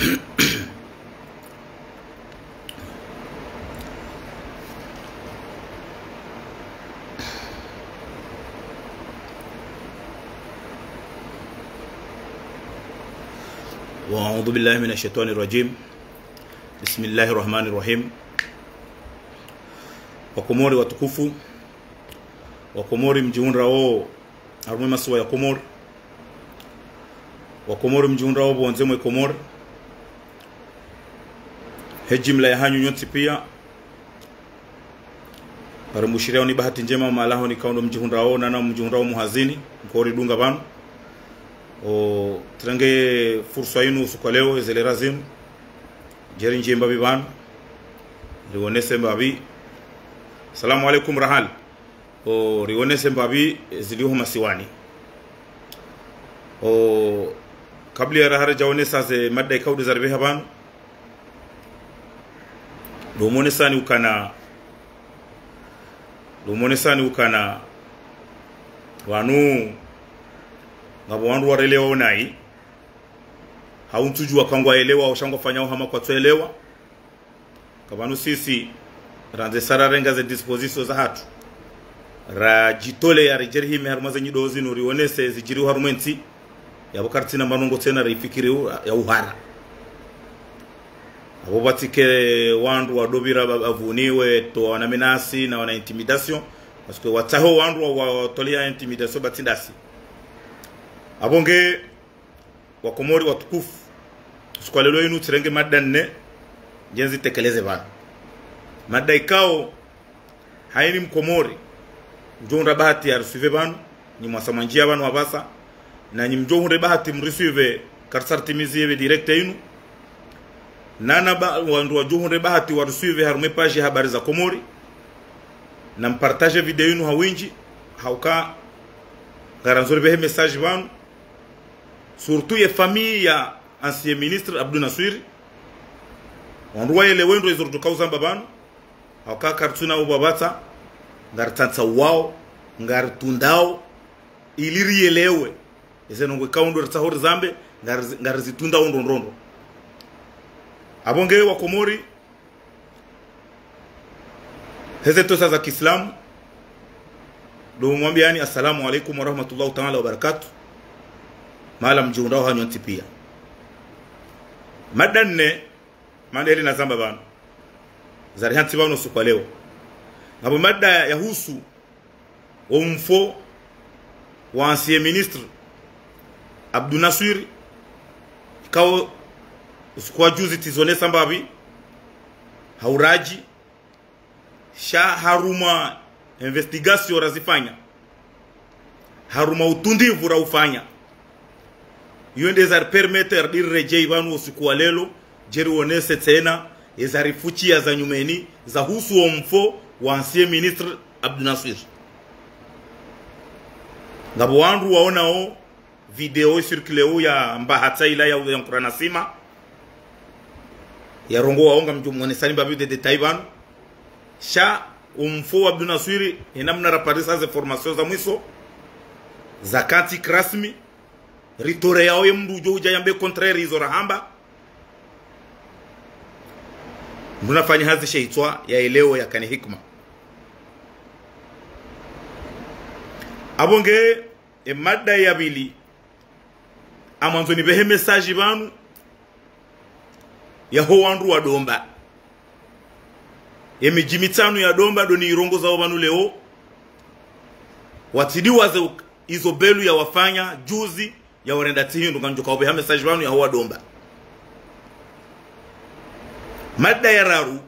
وأعوذ بالله من الشيطان الرجيم. بسم الله الرحمن الرحيم. Wakomori watukufu, Wakomori mjiunra wao arumwe masuwa ya Komor, Wakomori mjiunra wao bonzemwe Komor, hejimla ya hanyu nyoti pia baramushiria ni bahati njema malaho ni kaundo mjiunra wao nana mjiunra wao muhazini mkori dunga banu o trange fursa yinu usuka leo ezelera zinu jeri njemba bibanu rionese mbabi. Salamu alaikum rahal o rionese mbabi ziliho masiwani o kabli ya rahara jaonesa ze madda ikaude zarbe habanu lumonesani ukana wanu ngabo wandu warelewa onai hauntuju akangwa elewa oshango fanyao hama kwa tuelewa kabanu sisi ranze sararenga ze disposition za hatu ra jitole ya rejerhi meharumaze nyidozi nurionese zijiri harumenti ya bukarti na manongo tena rifikiri ya uhara abo batike wandu wadobira avuniwe to wana menasi na wana intimidation parce que wataho wandu wa tolia intimidation batindasi abonge Wakomori watukufu sukwalelo yinu tirenge madda nne jenzi tekeleze bana madda ikao haini Mkomori mjonda bahati ya resive banu ni mwasamanjia banu wabasa na ni mjonda bahati mresive karsartimizi yebe direkte yinu nana wandu wajonda bahati wa resive harume page habari za Komori na mpartage video yinu hawinji hauka garanzori behe message banu surtout ya famille ya ancien ministre Abdou Naswiri wanduwa ele wendo izurdu kauza mbabanu hauka kartuna ubabata ngartansa wao ngartundao iliri yelewe ezenongwe kaundo rtsahori zambe ngarzitunda ondondondo abonge Wakomori hezeto za Kiislamu do mwambiani assalamu alaikum wa rahmatullahi ta'ala wa barakatuh mala mjiundao hanyo ntipia madanne mandeli na zamba bana zari hanti bano sukwa leo ngabo madda ya husu omfo wa ancien ministre Abdou Naswiri kao usukwa juzi tizone sambabi hauraji sha haruma investigation razifanya haruma utundivu raufanya yonde zar permettre dir rejei banu usiku lelo jeri onese tena ezarifuchi ya za nyumeni za husu omfo wa ancien ministre Abdou Naswiri ngabo wandu waonao video circuleo ya mbahata ila ya Nkurana Sima ya rongo waonga mjumone sani babu de detail banu sha omfo Abdou Naswiri enamna raparisa za formation za mwiso zakati krasmi ritore yao yemdu joja yambe contraire izo rahamba mnafanya hazi sheitwa ya eleo ya kani hikma abonge madda ya bili amanzo ni behe message banu ya ho wandu wa domba emijimitanu ya domba doni irongo za banu leo watidiwa za izo belu ya wafanya juzi ya warenda tihindu kanjuka obe message banu ya huwa domba madda ya raru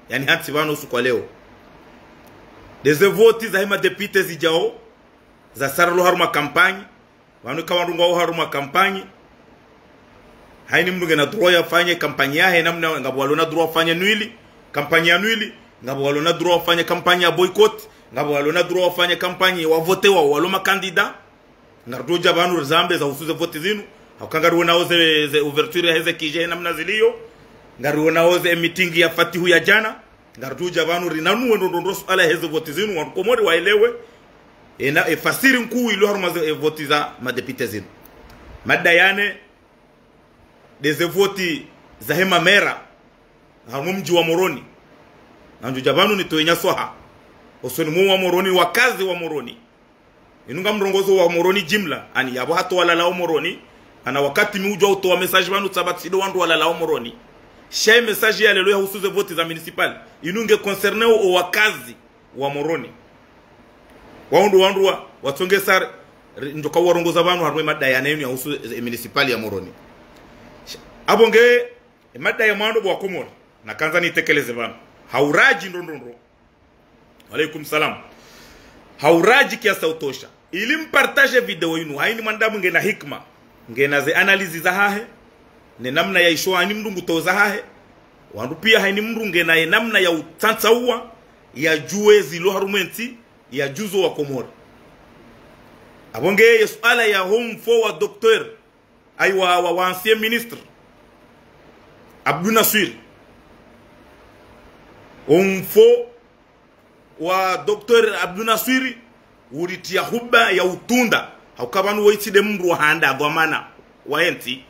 yani hati banu usukwa leo deze voti za hima depute zijao za saralo haruma kampanyi banu kawandu ngao haruma kampanyi haini mndu gena droit ya fanye kampanyi yahe namna ngabo walona droit fanye nwili kampanyi ya nwili ngabo walona droit fanye kampanyi ya boycott ngabo walona droit fanye kampanyi wa vote wa waloma kandida ngardoja banu zambe za usuze vote zinu hakangaruona oze ouverture ya heze kije namna zilio ngaruona oze meeting ya fatihu ya jana ngardoja banu rinanu ndondo ala heze vote zinu Wakomori waelewe ena fasiri nkuu ilo haruma vote za madepite zinu madda yane dezevoti za hema mera hamu mji wa Moroni nanju jabanu ni toenya soha osoni mu wa Moroni wakazi wa Moroni inunga mrongozo wa Moroni jimla ani yabo hatu wala lao Moroni ana wakati miujo utoa message banu tsabatido wandu wala lao Moroni shay message ya lelo ya husuze voti za municipal inunge concerne o wakazi wa Moroni wandu watonge sar njoka warongoza banu harwe madaya nenu ya husu municipal ya Moroni abonge madaya mando bwa komori na kanza ni tekeleze banu hauraji ndondondo alaikum salam hauraji kiasa utosha ili mpartage video yinu haini mandamu ngena hikma ngena ze analizi za hahe ne namna ya isho ani mdungu to za hahe wandu pia haini mdungu ngena ye namna ya utantaua ya juwe zilo harumenti ya juzo wa Komori abonge yesuala ya home forward docteur aywa wa ancien ministre Abdou Nasir umfo wa Dr. Abdou Nasiri uritia huba ya utunda haukabanu waitide mru handa gwamana waenti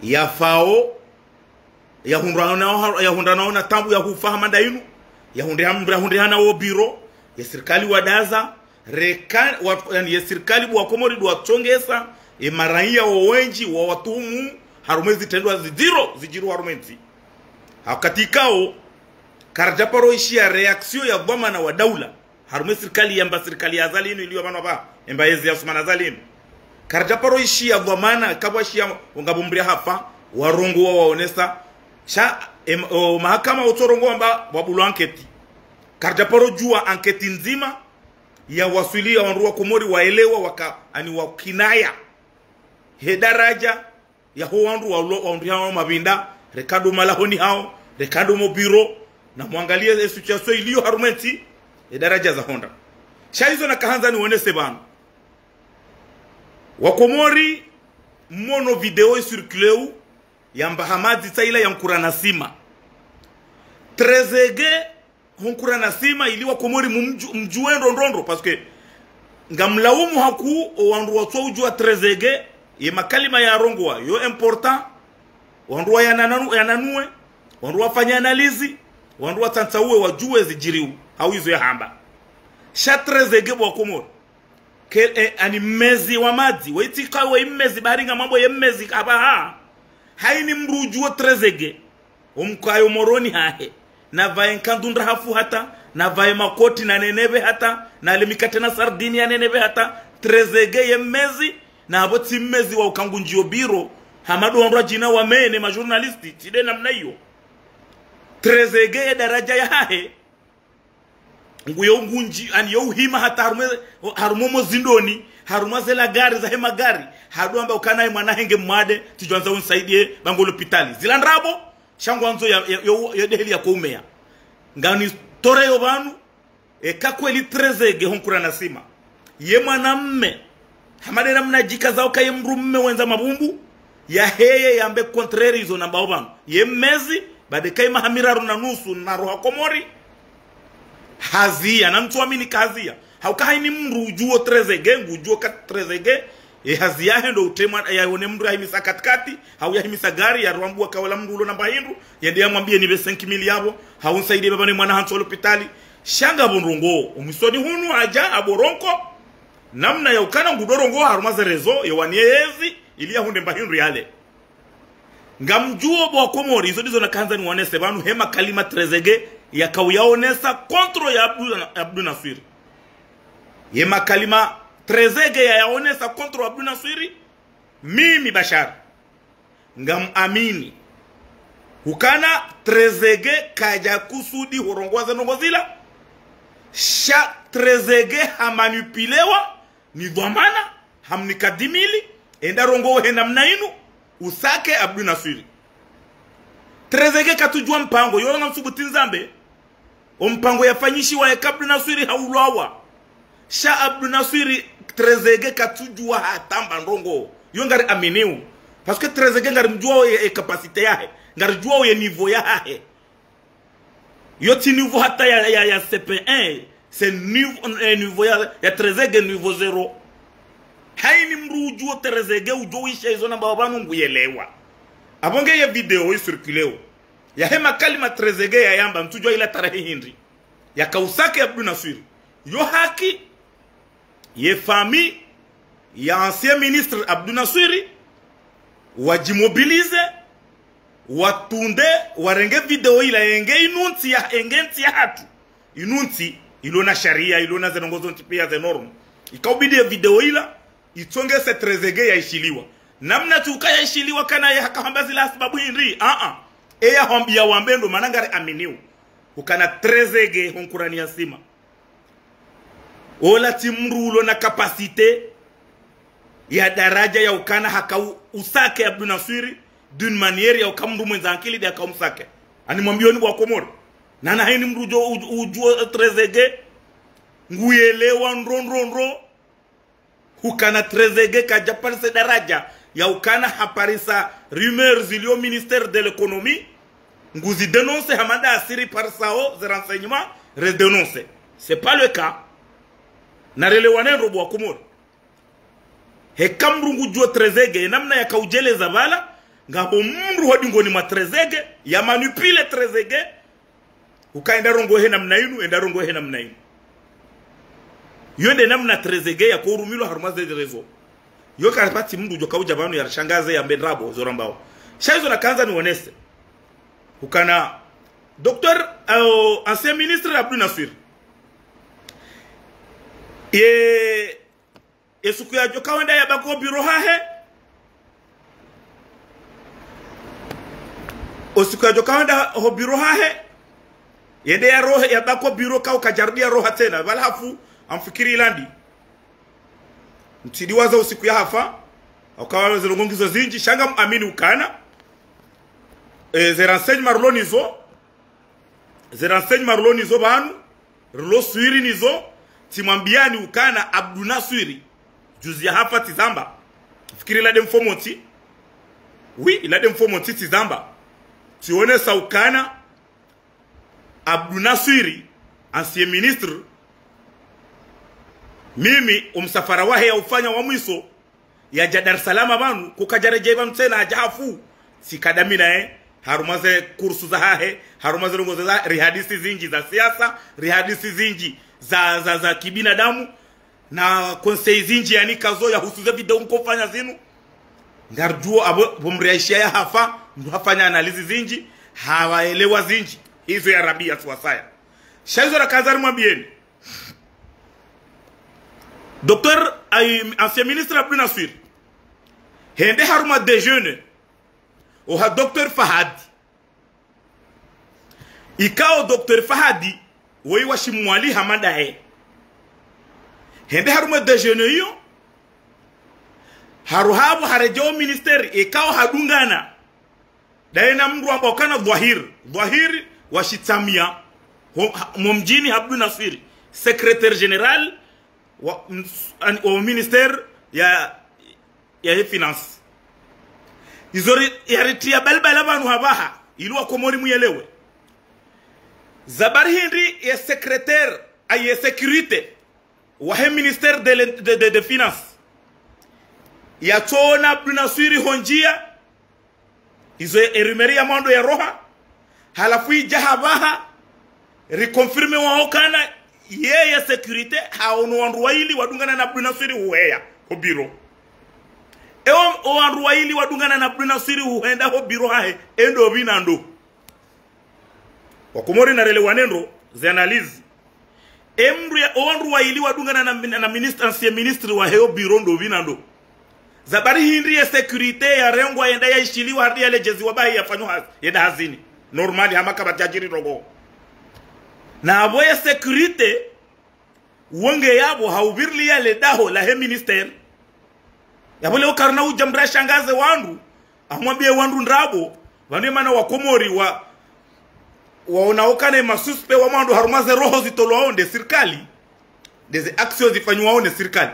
ya fao ya hundana na tambu ya hufahama dainu ya hundihana wo biro ya serikali wadaza reka yani ya serikali bwa Komori dwa chongesa maraia wa wenji wa watumu harumezi tendwa zijiru harumezi hakatikao karjaparo ishia reaksio ya dhamana wa daula harume serikali yamba serikali ya zalinu iliyo bana ba emba yezi ya Usmana zalinu karjaparo ishia dhamana kabashia ungabumbria hafa warongo wa waonesa sha mahakama utorongo amba wabulu anketi karjaparo jua anketi nzima ya wasulia wandu wa Komori waelewa waka ani wakinaya hedaraja ya ho wandu wa mabinda Ricardo Malahoni hao Ricardo Mobiro na muangalie situation iliyo harumenti daraja za Honda shaizo na kahanza ni wonese bana wa Komori mono video circuleu ya Mbahamadi Taila ya Nkurana Sima Trezege Nkurana Sima ili wa Komori mjue ndondondo parce que ngamlaumu haku wandu watwa ujua Trezege ye makalima ya rongwa yo important wandu wa yananue wandu wafanya analizi wandu watantaue wajue zijiriu au hizo ya hamba Trezege bwa Komori ke ani mezi wa maji waitika wa imezi baringa mambo ya mezi kaba haini mrujua Trezege umkayo Moroni hahe na vae nkandundra hafu hata na vae makoti na nenebe hata na lemikate na sardini ya nenebe hata Trezege ye mezi na aboti mezi wa ukangunjio biro hamadu wandu jina wa mene majournalisti tide namna hiyo Trezege ye daraja ya hahe nguyo ngunji ani yo hima hata harumomo zindoni harumazela gari za hema gari hadu amba ukana mwana henge mwade tijonza unsaidie bango hospitali zilandrabo shangwanzo ya deheli ya koumea ngani tore yo banu kakweli Trezege Nkurana Sima ye mwanamme hamade namna jika zao kaye mrumme wenza mabumbu ya heye yambe contraire hizo namba obanu ye mezi bade kai mahamiraru na nusu na roha Komori hazia na mtu amini kazia haukahaini mru ujuo Trezege ngujuo kat Trezege hazia hendo utema ya one mru ya himisa katikati hau ya himisa gari ya ruambu wakawala mrulo namba hindu yende ya mwambie nibe 5 miliabo haunsaidie baba ni mwana hantu hospitali shanga bunrongo umisoni hunu aja aboronko namna ya ukana ngudorongo harumaze rezo ya waniezi ili ya hunde mbahindu yale ngamjuo bwa Komori hizo dizo na kanza ni wanese banu hema kalima Trezege ya kauyaonesa kontro ya Abdou Nasir yema kalima Trezege ya yaonesa kontro Abdou Nasir mimi Bashar ngam amini hukana Trezege kaja kusudi horongwaza nongozila sha Trezege hamanipilewa ni dhamana hamnikadimili enda rongo henda mnainu usake Abdou Nasir Trezege katujua mpango yona msubuti nzambe mpango yafanyishi wa Abdou Nasir haulawa sha Abdou Nasir Trezege katujua hatamba ndongo yongari aminiu parce que Trezege ngari mjua ye capacité yahe ngari jua ye niveau yahe yoti niveau hata ya CP1 c'est niveau ya Trezege niveau 0 haini mru ujua Trezege ujua isha hizo namba wabanu nguyelewa abonge ya video circuleo ya hema kalima Trezeguet ya yamba mtujwa ila tarehe hindi ya kausake Abdou Nasser yo haki ye famille ya ancien ministre Abdou Nasser wajimobilize watunde warenge video ila enge inunti ya engenti ya hatu inunti ilona sharia ilona zenongozo ntipia ze norm ikaubidi video ila itonge se Trezeguet ya ishiliwa namna tukaya ishiliwa kana ya hakahamba zila sababu hindi eya hombi ya wambendo manangari aminiu ukana Trezeguet honkurani ya sima ola timrulo na kapasite ya daraja ya ukana haka usake Abdou Nasser d'une manière ya ukamndu mwenzankili dia kaumsake ani mwambioni wa Komoro nana haini mrujo ujuo Trezeguet nguyelewa nronronro ukana Trezeguet kajaparisa daraja ya ukana haparisa rumeurs zilio ministère de l'économie nguzi dénonce Hamada Assiri par sao de renseignements redénonce. C'est pas le cas. Narelewane robo wa Komoro he kamrungu juo Trezeguet namna ya kaujele zabala ngabo mru hodi ngoni ma Trezeguet ya manipule Trezeguet ukaenda rongo he namna inu enda rongo he namna inu yonde namna Trezeguet ya korumilo harumaze de rezo yo karapati mndu jo kauja banu ya shangaze ya mbendrabo zorambao shaizo na kanza ni honeste ukana docteur ancien ministre Abdou Nasser suku ya joka wenda ya bako biro hahe suku ya joka wenda ho biro hahe yende ya rohe ya bako biro ka ukajardia roha tena wala hafu amfikiri ilandi mtidiwaza usiku ya hafa ukawa zilongongizo zinji shanga amini ukana ze renseignements marlonizo banu rlo suiri nizo timwambiani ukana Abdou Nasser juzi ya hapa tizamba fikiri la demfomoti oui la demfomoti tizamba tione sa ukana Abdou Nasser ancien ministre mimi umsafara wahe ya ufanya wa mwiso ya Dar es Salaam banu kukajarejeba mtena ajafu sikadamina harumaze kursu za hahe harumaze longoza za rihadisi zinji za siasa rihadisi zinji za kibinadamu na konsei zinji yani kazo ya husuze video mkofanya zinu ngarjuo abo bomreaishia ya hafa mhafanya analizi zinji hawaelewa zinji hizo ya rabia tuwasaya shaizo la kazari mwambieni docteur ancien ministre Abdou Nasser hende haruma déjeuner oha docteur Fahadi ikao docteur Fahadi woi washimwali Hamada hende haruma déjeuner hiyo haruhabu harejeo ministeri ikao hadungana daena mru ambao kana dhahir washitamia mumjini Abdou Nasser secrétaire général au ministère ya finance izori yaritia balbala banu habaha ilwa Komori muyelewe zabari hindi ya secrétaire ay sécurité wa ministère de finance ya tona Abdou Nasser honjia izo erimeria mando ya roha halafu jahabaha reconfirme wa okana yeye security haonu wanruwaili wadungana na Abdou Nasser hueya ho biro o wanruwaili wadungana na Abdou Nasser huenda ho biro hahe endo binando wakomori na rele wanendo ze analyze emru ya wanruwaili wadungana na ministre ancien ministre wa heo biro ndo binando zabari hindi ya security ya rengwa yenda ya ishiliwa hadi ya lejezi wabahi ya fanyo yenda hazini normali hamaka batajiri rogo na aboye security wonge yabo haubirli ya ledaho la he minister yabole ukarna ujamra shangaze wandu amwambie wandu ndrabo vane mana wa Komori waonaokane masuspe wa mandu harumaze roho zitolwao nde serikali deze actions zifanywa nde serikali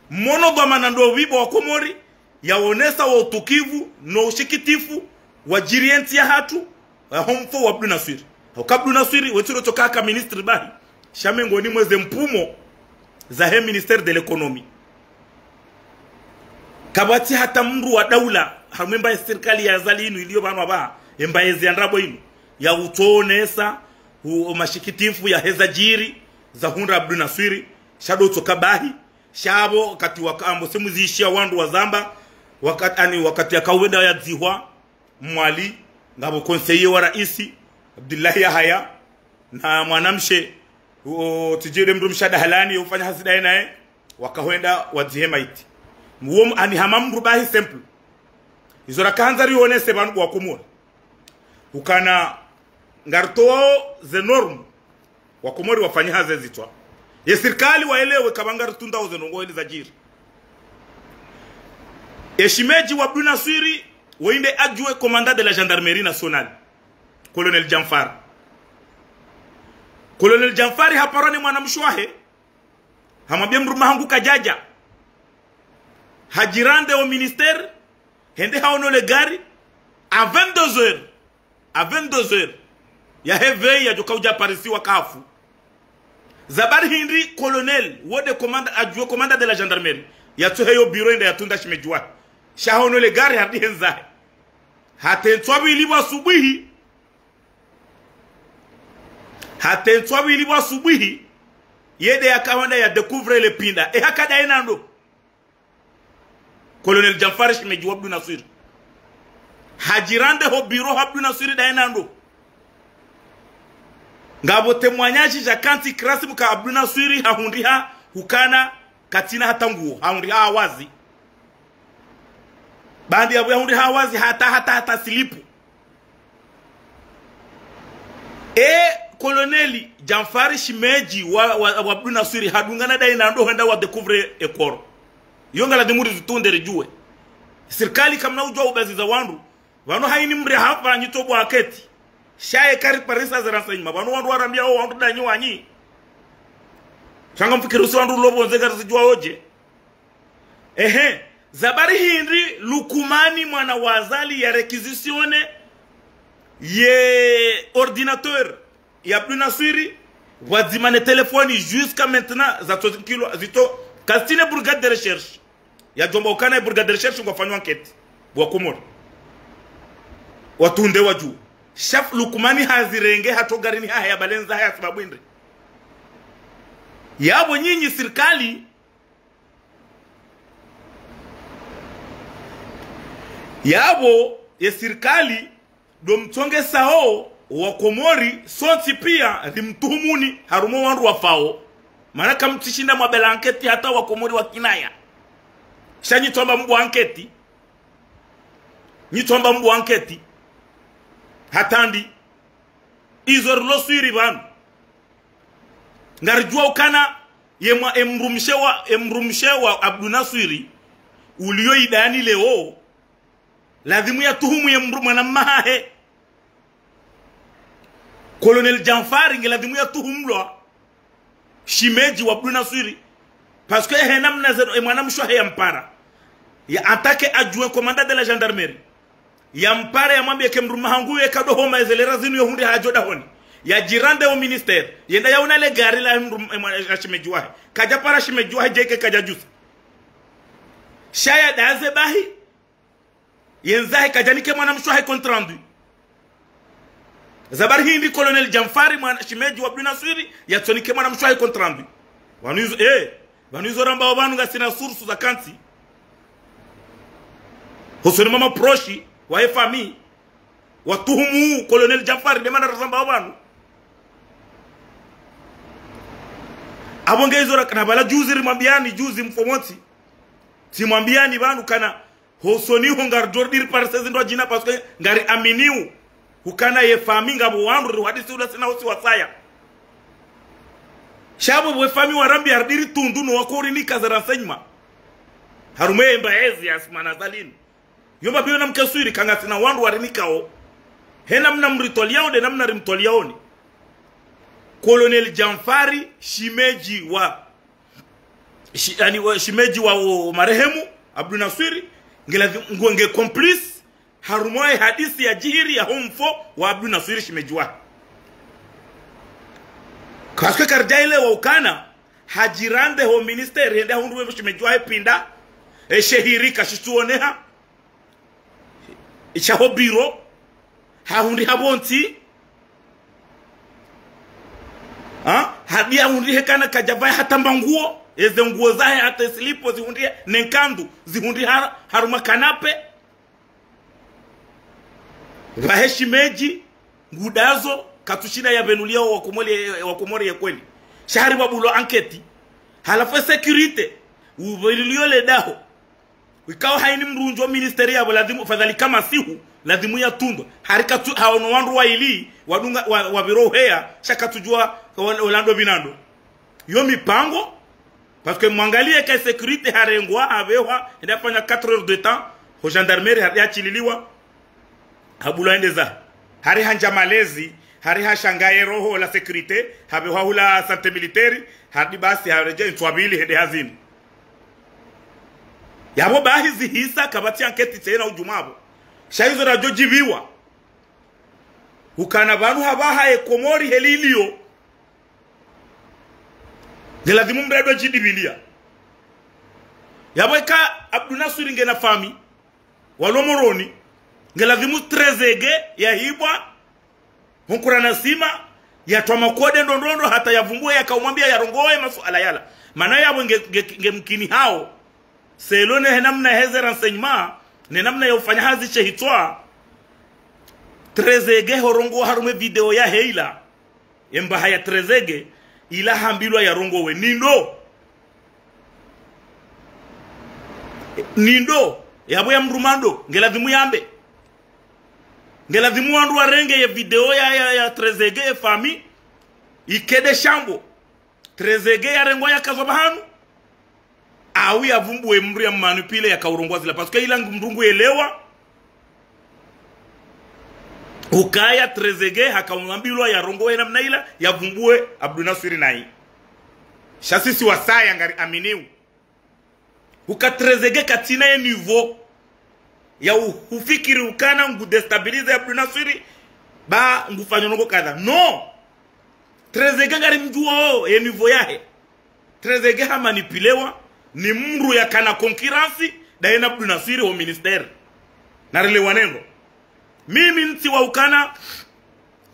mono bama ndo vibo wa Komori yaonesa wa utukivu no ushikitifu wa jirienti ya hatu homfo wa Abdou Nasser Abdou Nasser wetiro tokaka ministre bahi shamengo ni mweze mpumo za he ministère de l'économie kabati hata mru wa daula harumemba serikali ya zalinu iliyo banu aba emba eziandrabo inu ya utonesa mashikitifu ya hezajiri za Hunda Abdul Naswiri shado tokabahi shabo kati wakambo semu ziishia wandu wa zamba wakati ya kawenda ya zihwa mwali ngabo konseye wa raisi Abdullahi Yahya na mwanamshe tijire mdu mshada halani ufanya hasida naye wakahwenda wadzihema iti muom ani hamamru bahi simple izora kanzari onese bantu wakumura ukana ngarto ze norm wakumuri wafanya haze zitwa ye serikali waelewe kabangari tunda uzenongo ili zajiri Eshimeji wa Abdul Naswiri wainde adjoint commandant de la gendarmerie nationale Colonel Jamfar. Colonel Jamfari haparoni mwanamshwahe hamwambia mruma hangu kajaja hajirande au ministère hende haono le gari à 22h ya heve ya jokauja parisi wa kafu zabari hindi colonel wode commande adjoint commandant de la gendarmerie ya tuheyo bureau nda yatunda shimejwa shahono le gari hadi henzahe hatentwabi ilibwa subuhi yede yakawanda ya découvrir le pinda e hakada enando Colonel Jamfar shimejwa Abdul Naswiri hajirande ho bureau Abdul Naswiri da enando ngabo témoignage ja kanti krasimu ka Abdul Naswiri hahundiha hukana katina hata nguo hahundiha awazi bandi ya hahundiha awazi hata silipu Colonel Jamfari Shimeji wa Abdul Naswiri hadungana dai na ndo henda wa découvrir ekoro yonga la demuri zitunde rejue serikali kamna ujwa ubazi za wandu wano haini mre hapa nyito bwa aketi shaye kari parisa za renseignement wandu warambia wandu danyi wanyi changa mfikirusi wandu lobo nzega zijua oje zabari hindi lukumani mwana wazali ya requisitione ye ordinateur ya Abdul Naswiri wazimane telefoni jusqu'à maintenant zito kastine brigade de recherche ya jomba ukana brigade de recherche ngofanywa enquête bwa komori watunde waju chef lukumani hazirenge hatogarini haya balenza haya sababu indre yabo nyinyi serikali yabo ye serikali do mtonge sao wa Komori sonti pia limtuhumuni harumo wandu wafao maana kamtishinda mwabela anketi hata wa Komori wa kinaya shanyi tomba mbu anketi hatandi izor lo swiri banu ngarijua ukana yemwa emrumshewa Abdul Naswiri ulio idani leo lazimu ya tuhumu yemruma na mahe Colonel Jamfari ngelazimu ya tuhumlwa Shimeji wa Abdul Naswiri parce que henam nazero mwana mshwa ya mpara ya atake adjoint commandant de la gendarmerie ya mpara ya mwambie kemruma hangu ye kado homa ezelera zinu yo hundi hajoda honi ya jirande au ministère yenda ya una le gari la Shimeji wa kaja para Shimeji wa jeke kaja jusa shaya daze bahi yenzahe kajanike mwana mshwa compte rendu zabari hindi Colonel Jamfari mwana Shimeji wa Abdul Naswiri ya tonike mwana mshwa compte rendu wanuizo ramba wabanu nga sina source za kanti hosoni mama proshi wa fami watuhumu Colonel Jamfari de mana ramba wabanu abonge izo rakana bala juzi rimambiani juzi mfomoti simwambiani banu kana hosoni hongar jordir par sezindo jina parce que ngari aminiu hukana ye fami ngabo wandu hadisi ula sina hosi wasaya shabo we fami warambi ardiri tundu no wakori ni kaza renseignement harume mbaezi asmana zalini yomba biyo namkaswiri kanga sina wandu warinikao hena mna mritoliao de namna rimtoliao ni Colonel Jamfari Shimeji wa Shimeji wa marehemu Abdul Naswiri ngenge complice harumoe hadisi ya jihiri ya humfo wa Abdul Naswiri Shimeji wa kaske karjaile wa ukana hajirande ho ministeri hende hunduwe Shimeji wa pinda shehiri kashituoneha ichaho biro hahundi habonti hadia hundi hekana kajavai hatamba nguo eze nguo zahe hata slipo zihundie nenkandu zihundi haruma kanape vaheshimeji ngudazo katushina ya benulia wakumori ya kweli shahari wabulo anketi halafu security uvelilio le daho wikawa haini mrunjo ministeri ya lazima fadhali kama sihu lazima ya tundo harika tu haono wandu wa ili wadunga wa biro hea shaka tujua Orlando binando yo mipango parce que mwangalie ka security harengwa avewa inafanya 4 heures de temps ho gendarmerie hadi achililiwa habula endeza hari hanja malezi hari hashangaye roho la security habewa hula santé militaire hadi basi hareje intwabili hede hazini yabo bahizi hisa kabati anketi tena ujumabo shaizo rajo jibiwa ukana banu habaha ekomori helilio ngelazimu mredo jidibilia yabo ka Abdunasuri ngena fami walomoroni ngelazimu trezege ya hibwa hunkura nasima ya twamakode ndondondo hata yavumbue yakaumwambia yarongoe masuala yala maana yabo ngemkini hao selone henamna heze renseignement ne namna ya ufanya hazi chehitwa trezege horongo harume video ya heila emba haya trezege ila hambilwa ya rongo we nindo yabo ya mrumando ngelazimu yambe ngelazimu wandu warenge ya video ya trezege fami ikede shambo trezege ya rengo ya kazobahanu awi avumbuwe mri ya manipile ya kaurongwa zila parce que ila mrungu elewa ukaya trezege hakamwambilwa ya rongo na mnaila ya vumbuwe Abdunasuri nai shasisi wasaya ngari aminiu uka trezege katina ya niveau ya ufikiri ukana ngu destabilize Abdunasuri ba ngufanya nongo kadha no trezege ngari mjuo ya niveau yahe trezege ha manipilewa ni mru ya kana konkiransi da ena Abdunasuri wa ministeri narile wanengo mimi nti wa ukana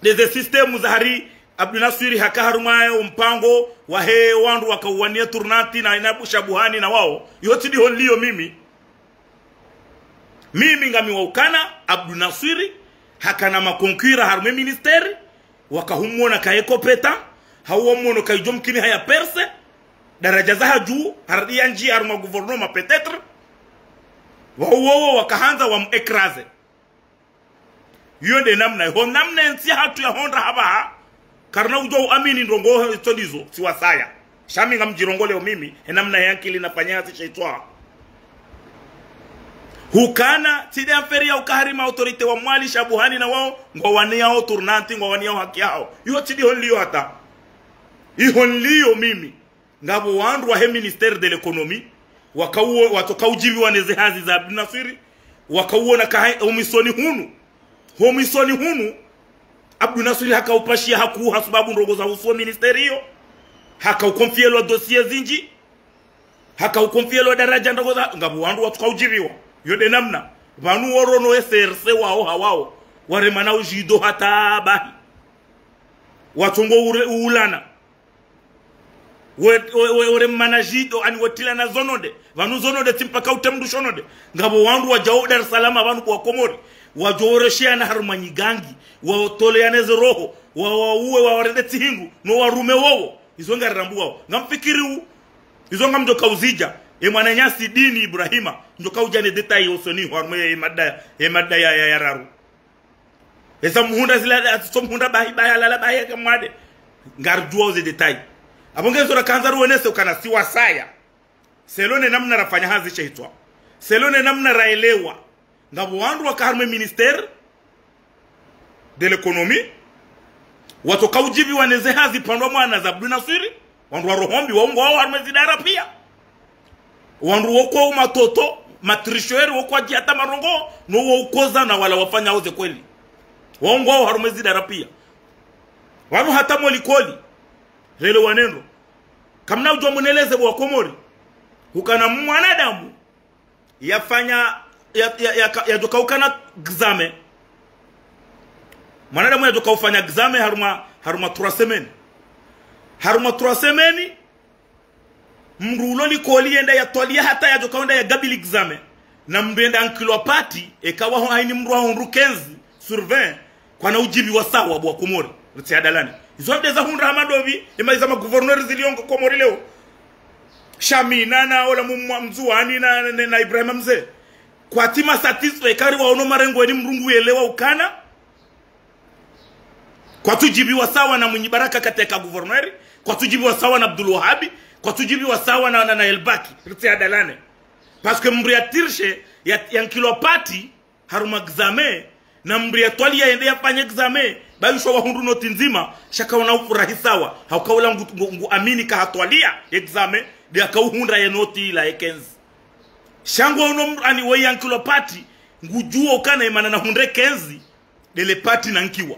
leze system zahari Abdunasuri hakaharumaye mpango wa he wandu wakawania turnati na inabu shabuhani na wao yote di honlio mimi ngami wa ukana Abdunasuri hakana makonkira harume ministeri wakahumona kaeko peta hawo mono kaijomkini haya perse daraja za juu hardia nji haruma gouvernement peut-être wao wakaanza wamekraze yonde namna ho namna nsi hatu ya honda haba karna ujo amini ndongo tolizo siwasaya shami ngamjirongole mimi namna yankili nafanya shaitwa hukana tide aferi ya ukaharima autorite wa mwali shabuhani na wao ngwawania au turnanti ngwawania haki yao yote di honlio hata ihonlio mimi ngabo wandu wa he ministère de l'économie wakauo watokaujibi waneze hazi za Abdunasuri wakauona ka homisoni hunu Abdunasuri hakaupashia hakuha sababu ndogo za uso ministeri hiyo hakaukonfielo dossier zinji hakaukonfielo daraja ndogo za ngabo wandu watukaujibiwa yode namna banu worono SRC wao hawao waremana ujido hata bahi watungo ulana we manajido ani wotila na zonode vanu zonode timpaka utemdu shonode ngabo wandu wa jao Dar es Salaam vanu kwa Komori wajoreshia na harumanyi gangi waotoleaneze roho uwe warende tihingu no warume wao izonga rambu wao ngamfikiri izonga mjoka uzija mwana nyasi dini Ibrahima njoka ujane detail osoni harume mada ya raru esa muhunda zila muhunda bahi lala bahi kamade ngarjuo ze detail abongezo rakanzaru wenese ukana siwasaya selone namna rafanya hazi chaitwa selone namna raelewa ngabo wandu wakaharume ministère de l'économie watokaujibi waneze hazi pandwa mwana za Abdunasuri wandu warohombi waungo wao harume zidara pia wandu woko matoto matrishweri woko hata marongo no wokoza na wala wafanya oze kweli waungo wao harume zidara pia wanu hata molikoli lelo wanendo kamna ujua muneleze wa Komori ukana mwanadamu yafanya ya joka ukana examen mwanadamu ya joka ufanya examen haruma 3 semaines haruma 3 semaines mrulo ni koli enda ya tolia hata ya joka onda ya gabili examen na mbenda ankilopati ekawa haini mruwa hunru 15 sur 20 kwa na ujibi wa sawa bwa Komori rutsi adalani izo ndeza hundra hamadovi imaiza ma gouverneur ziliongo Komori leo Shamina na ola mzuani na Ibrahim mzee kwa tima satisfait kari wa ono marengo ni mrungu elewa ukana kwa tujibiwa sawa na mwenye baraka katika gouverneur kwa tujibiwa sawa na Abdul Wahabi kwa tujibiwa sawa na Elbaki rutsi adalane parce que mbria tirshe ya nkilopati haruma examen na mbria twali ya ende yafanya examen bayusho wa hundu noti nzima shaka wana ufurahi sawa haukawula ngu amini ka hatwalia examen dia kauhunda ya noti la ekenzi shango ono ani we yankilopati ngujuo kana imana na hundre kenzi dele pati na nkiwa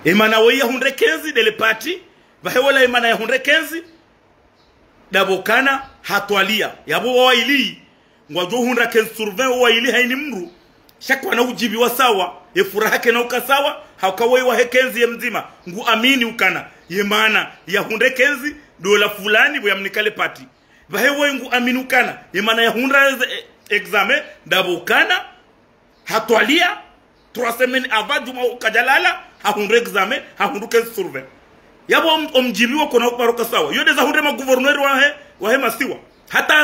imana we ya hundre kenzi dele pati vahewola imana ya hundre kenzi dabokana hatwalia yabo wa ili ngwajo hundra kenzi sur 20 wa ili haini mru shakwa na ujibi wa sawa ye furaha ke na ukasawa haukawe wa hekenzi ye mzima ngu amini ukana ye maana ya hundre kenzi dola fulani bo yamnikale pati vahewe ngu amini ukana ye maana ya hundra examen dabokana hatwalia 3 semaines avant juma kajalala ha hundre examen ha hundre kenzi sur 20 yabo omjibi wa kona uparoka sawa yode za hundre ma gouverneur wa he masiwa hata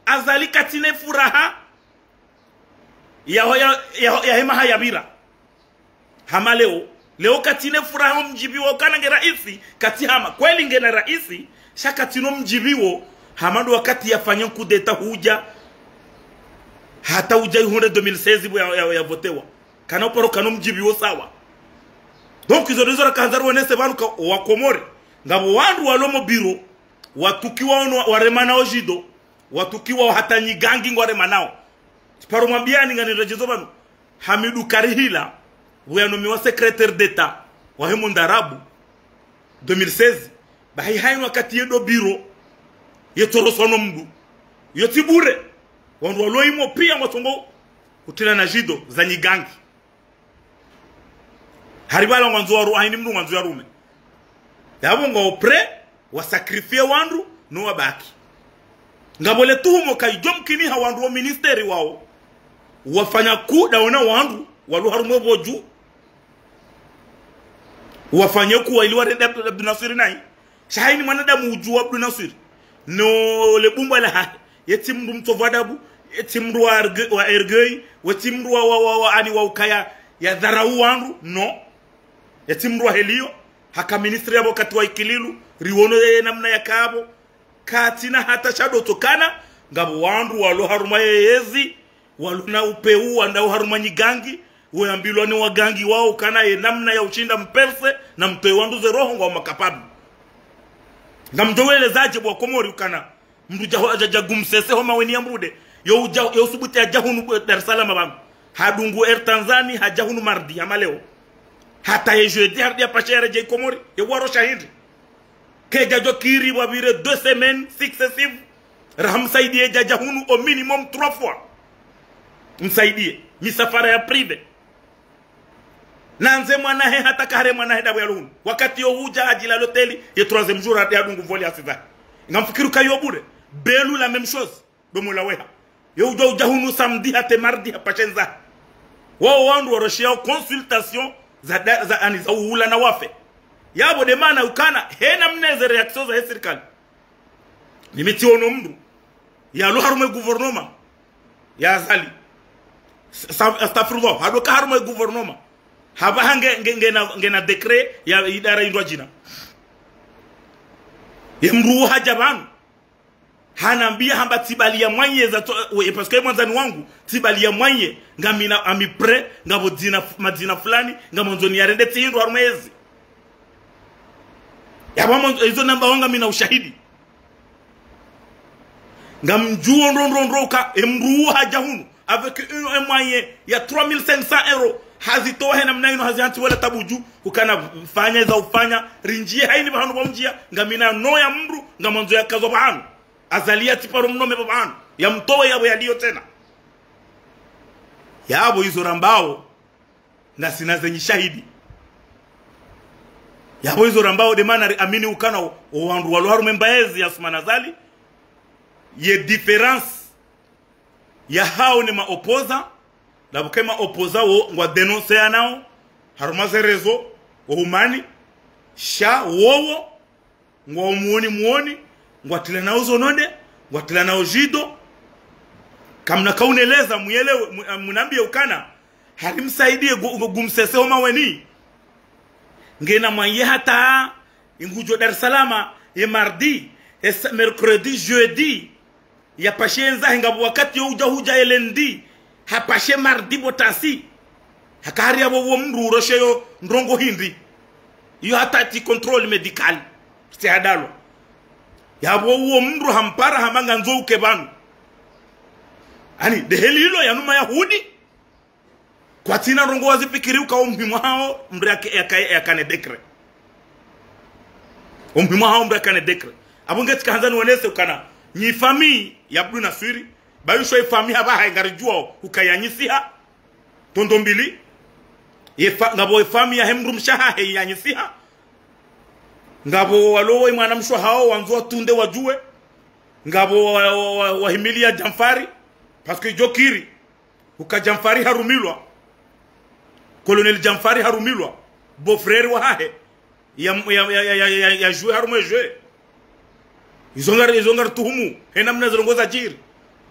azali katine furaha ya hema hayabira hama leo katine furaha mjibiwo kana nge raisi kati hama kweli nge na raisi shaka tino mjibiwo hamadu wakati yafanya kudeta huja hata huja hunde 2016 ya votewa kana uparo kano mjibiwo sawa donc izo rezo rakanzaru wenese banu wa Komori ngabo wandu walomo biro watukiwa ono waremana ojido watukiwa hata nyigangi ngwaremanao paro mwambiani ngani rejezo banu Hamidu Karihila weanomiwa secrétaire d'État wa hemo ndarabu 2016 bahi haino wakati yedo biro yetorosono mdu yotibure wandu waloimo pia watongo kutila na jido za nyigangi haribala wanzu waru haini mdu wanzu ya rume yabo ngopre wasakrifie wandu no wabaki ngabole tuhumo kaijomkini hawandu wa ministeri wao wafanya kuda wana wandu walu harumo boju wafanya kuwa ili warende Abdul Nasir nai shahini mwanadamu uju Abdul Nasir no le bumba la yetimru mtovadabu yetimru wa ergei wetimru wa ani wa ukaya ya dharau wandu no yetimru wa helio haka ministeri yabo katwa ikililu riwono namna ya kabo katina hata shado tokana ngabo wandu walu haruma yezi walu na upeu wanda haruma nyigangi weambilwa ni wagangi wao kana namna ya uchinda mperse na mtoe wandu ze roho ngwa makapabu na mjowele zaje bwa Komori ukana mdu jagumsese homa weni ambude yo subuti ya jahunu Dar es Salaam bangu hadungu Tanzania hajahunu mardi amaleo hata ye jeudi hardia pachere je Komori ye waro shahidi keja jo kiri wabire 2 semaines successives rahamsaidie jajahunu au minimum 3 fois msaidie misafara ya prive nanze mwana he hata kare mwana he dabu ya luhunu wakati yo huja ajila loteli ye 3e jour ya dungu voli asiza ngamfikiru kayo bure belu la même chose domola weha yo ujo jahunu samedi hate mardi hapachenza wao wandu woroshia consultation za ani za uhula na wafe yabo de mana ukana hena mneze reaction za serikali nimetiono mdu ya lo harume gouvernement ya zali astafurullah hado ka harume gouvernement haba hange ngena decret ya idara indwa jina yemru hajabanu hanambia hamba tibali ya mwanye za parce que mwanzani wangu tibali ya mwanye ngamina amipre ngabo dina madina fulani ngamonzoni ya rende tindu harumezi yabamo hizo namba wanga mina ushahidi ngamjuo ndondondoka emru hajahunu avec un moyen ya 3500 euros hazitohe namna ino hazianti wala tabuju ukana fanya za ufanya rinjie haini bahanu bamjia ngamina no ya mru ngamonzo ya kazo bahanu azalia tiparo mnome babanu ya mtowe yabo yaliyo tena yabo hizo rambao na sina zenye shahidi yabo hizo rambao de mana amini ukana wandu waluharu membaezi ya Sumanazali ye difference ya hao ni maopoza na bukema opoza wo ngwa denonce yanao harumaze rezo wo humani sha wowo ngwa muoni ngwa tilana uzononde ngwa tilana ujido kamna kauneleza muelewe munambie ukana halimsaidie gumsese homa weni ngena mwaye hata ingujo Dar es Salaam ye mardi mercredi jeudi ya pashenza ngabu wakati huja elendi hapashe mardi botasi hakari abo mru rosheyo ndrongo hindi yo hata ti control medical si hadalo yabo mru hampara hamanga nzouke banu ani de helilo ya numa Yahudi kwa tina rongo wazipikiri ukaumbimu hao mbrake yakane dekre umbimu hao mbrake dekre abunge tikaanza wonese ukana ni fami ya Abdou Naswiri bayusho fami haba haingarijua ukayanyisiha tondombili ngabo fami ya Hemru Mshaha hayanyisiha ngabo walowo mwana mshwa hao wanzo tunde wajue ngabo wahimilia Jamfari parce que Jokiri uka Jamfari harumilwa Colonel Jamfari harumilwa beau-frère wa hahe ya jouer harume jouer izongar tuhumu hena mnazongoza jiri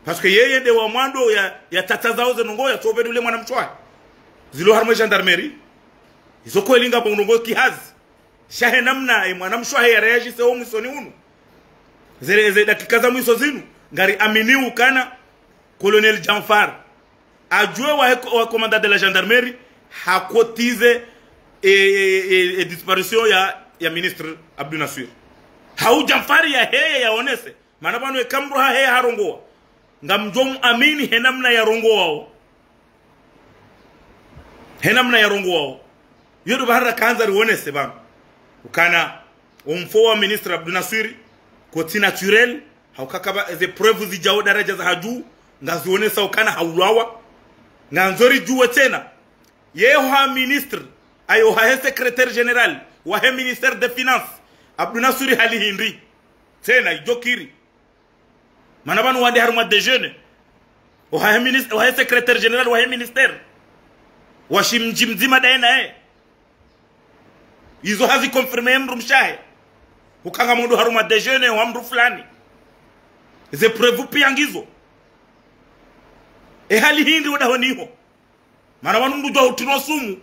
parce que yeye de wa mwando ya tata zao zenongo ya tobedi ule mwana mchwa zilo harume gendarmerie izoko elinga bongo kihazi shahe namna mwana mchwa ya reaji se omu soni unu zile dakika za mwiso zinu ngari aminiu kana Colonel Jamfar ajue wa commandant de la gendarmerie hakotize disparition ya ministre Abdou Naswiri hau Jamfari ya heye ya onese mana banu kamru ha heye harongoa ngamjom amini henamna ya rongoa yodo bahara kanzari onese bam ukana umfoa ministre Abdou Naswiri koti naturel haukakaba ze preuve zijao daraja za haju ngazionesa ukana haulawa nganzori juwe tena yeho ministre ayo ha secrétaire général wa he ministère des finances Abdou Naswiri hali hindi tena Jokiri mana banu wande haruma de jeune wa he ministre wa he secrétaire général wa he ministère wa shimjimzima daena izo hazi confirmer Hemru Mshahe ukanga mundu haruma de jeune wa mru fulani ze preuve piangizo hali hindi wadahoniho mana wanu mrujwa utino sumu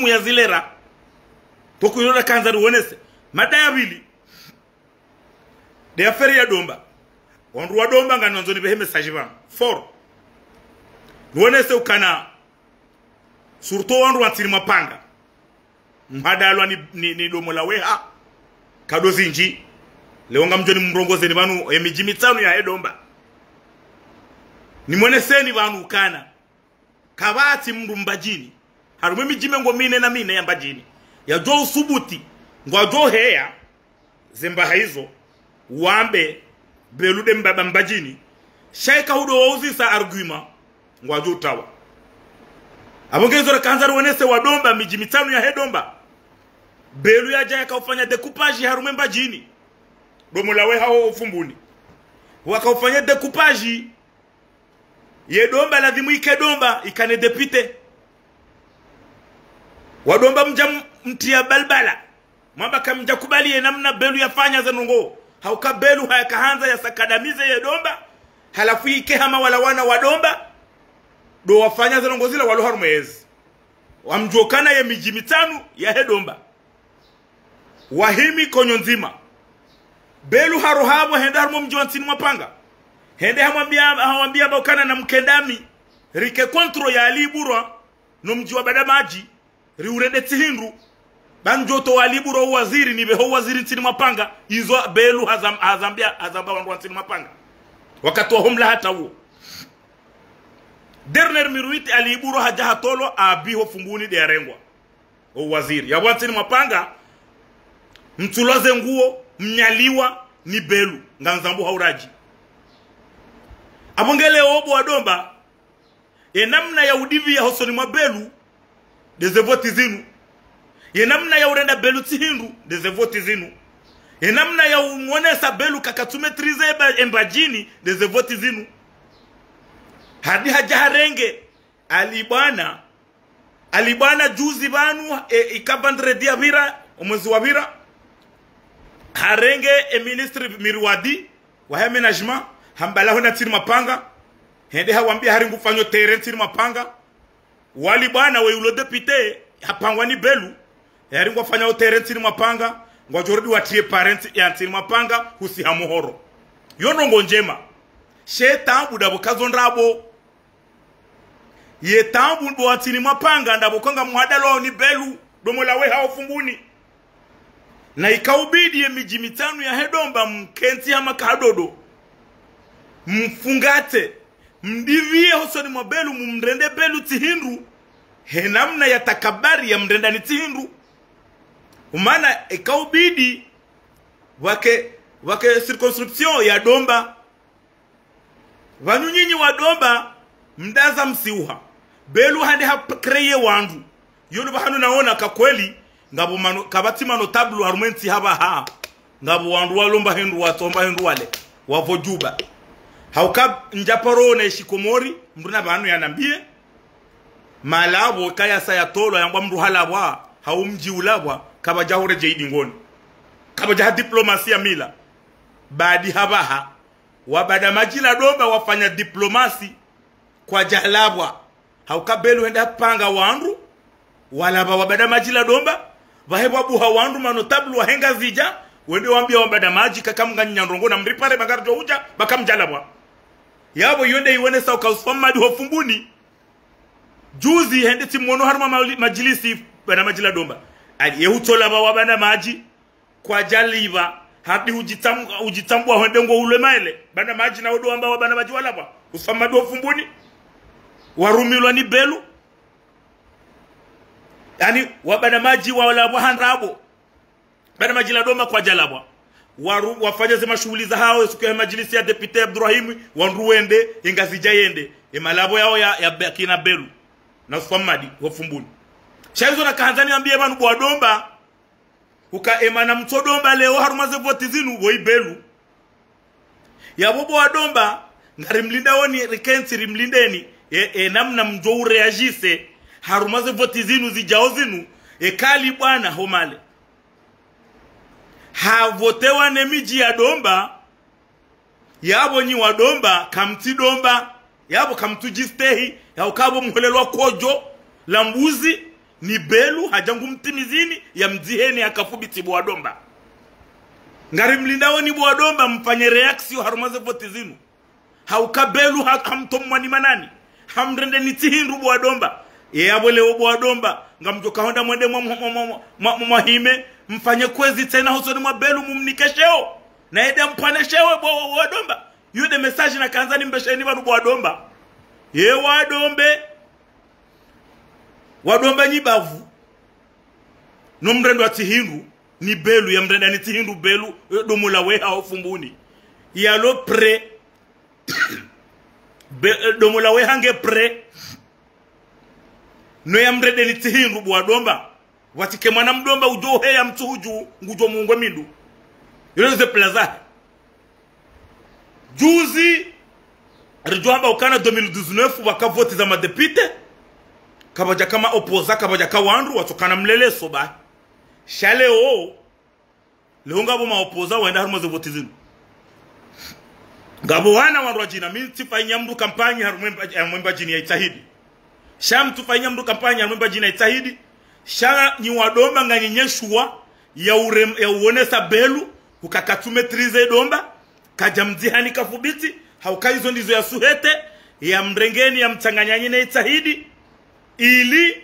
ya zilera toko yona kanza ruonese madaya bili de affaire ya domba wandu wa domba nganonzo ni behe message bang for ruonese ukana surtout wandu watiri mapanga mhadalwa ni domo la weha kadozi nji leonga mjoni mrongoze ni banu emijimi tano ya edomba ni mweneseni banu ukana kabati mndu mbajini harume mijime ngo mine na mine ya mbajini ya jo subuti ngo jo heya zemba haizo wambe belude mbaba mbajini shaika hudo wauzi sa argument ngo jo tawa abongezo ra kanzaru wonese wadomba mijimi tano ya hedomba belu ya jaya kaufanya decoupage harume mbajini domo lawe hao ufumbuni wakaufanya decoupage ye domba lazimu ike domba ikane depite wadomba mja mtia balbala mwamba kamja kubali ye namna belu yafanya zenongo hauka belu hayakahanza ya sakadamize ye domba halafu ike hama wala wana wadomba do wafanya zenongo zila walu harumezi wamjokana ye miji mitanu ya hedomba wahimi konyo nzima belu haruhabo henda harumo mji wansini mwapanga hende hawambia baukana na mkendami rike kontro ya aliburwa no mji wa badamaji riurende tihindu banjoto wa aliburwa uwaziri ni beho waziri nsini mwapanga izo belu hazamba wandu wansini mwapanga wakati wa humla hata uo dernier miruiti aliburwa hajaha tolo abiho funguni de arengwa uwaziri ya wansini mwapanga mtuloze nguo mnyaliwa ni belu nganzambu hauraji abongele obo wadomba namna ya udivi ya hosoni mwa belu dezevoti zinu namna ya urenda belu tihindu dezevoti zinu namna ya umwonesa belu kakatumetrize embajini dezevoti zinu hadi hajaharenge alibana juzi banu ikabandredi avira omwezi wa vira harenge ministre Mirwadi wa aménagement hambalahu na tiri mapanga hende hawambia haringu fanyo terrain tiri mapanga wali bwana we ulo député hapangwa ni belu haringu fanyo terrain tiri mapanga ngojordi watie parent ya tiri mapanga husi hamuhoro yonongo njema shetambu dabo kazondrabo yetambu bo atini mapanga ndabo konga muhadalo ni belu domola we haofumbuni na ikaubidi emiji mitano ya Hedomba mkenti ama kadodo mfungate mdivie hosoni mwa belu mumrende belu tihindu henamna ya takabari ya mrenda ni tihindu umana ikaubidi wake circonscription ya Domba wanyunyinyi wa Domba mdaza msiuha belu hande hakreye wandu yonu bahanu naona kakweli ngabo kabatima notable argumenti haba ngabo wandu walomba hendu watomba hendu wale wavojuba hauka njaparo na ishikomori mruna banu yanambie malabo kaya sayatolo yangwa mru halabwa haumji ulabwa kabajahure jeidi ngoni kabajaha diplomasia mila baadi haba wabada majila Domba wafanya diplomasi kwa jahalabwa hauka belu henda panga wandu walaba wabada majila Domba vahebwa buha wandu manotablu wahenga zija wende wambia wabada maji kakamga nyanrongo na mripare bagarjo uja bakamjalabwa yabo yonde iwene sa ukasfamadi hofumbuni juzi hende timono haruma majilisi bana majila Domba ali yehutola ba wabada maji kwa jaliva hadi ujitambua hende ngo ule maile bana maji na odo amba wabana maji walabwa usfamadi hofumbuni warumilwa ni belu yani wabana maji walabwa hanrabo bana maji la Domba kwa jalabwa wafanya zema shughuli za hao siku ya majilisi ya Deputy Abdurrahim wanruende ingazija yende malabo yao ya kina belu na Famadi hofumbuni shaizo na kanzani ambie banu bwa Domba uka emana mtodomba leo harumaze voti zinu woi belu ya bobo wa Domba ngarimlinda woni rikensi rimlindeni namna mjo reagise harumaze voti zinu zijao zinu kali bwana homale havotewa nemiji ya Domba yabo nyi wa Domba kamti Domba yabo kamtujistehi ya ukabo mholelwa kojo lambuzi ni belu hajangu mtimizini ya mziheni akafubiti bwa Domba ngarimlinda woni bwa Domba mfanye reaksio harumaze voti zinu haukabelu hamtomwa ni manani hamrende ni tihindu bwa Domba yabo leo bwa Domba ngamjoka honda mwende mwahime mfanye kwezi tena hosoni mwa belu mumnikesheo na ede mpane shewe bwa Domba yude message na kanzani mbesheni banu bwa Domba ye wadomba nyibavu no mrendo wa tihindu ni belu ya mrenda ni tihindu belu domola we haofumbuni yalo pre domola we hange pre no ya mrende ni tihindu bwa Domba watike mwana mdomba ujo heya mtu huju ngujo mungwe mindu yule ze plaza juzi rijoamba ukana 2019 wakavoti za madepite kabaja kama opoza kabaja kawandu watokana mleleso ba shaleo leonga bo maopoza wenda harumaze voti zinu ngabo wana wandu wajina minti fanya mdu kampanya harumemba jini ya itahidi sham tufanya mdu kampanya harumemba jini ya itahidi sha nyi wa Domba nganyenyeshwa ya uonesa belu ukakatumetrize Domba kajamzihani kafubiti haukaizo ndizo ya suhete ya mrengeni ya mchanganyanye na itahidi ili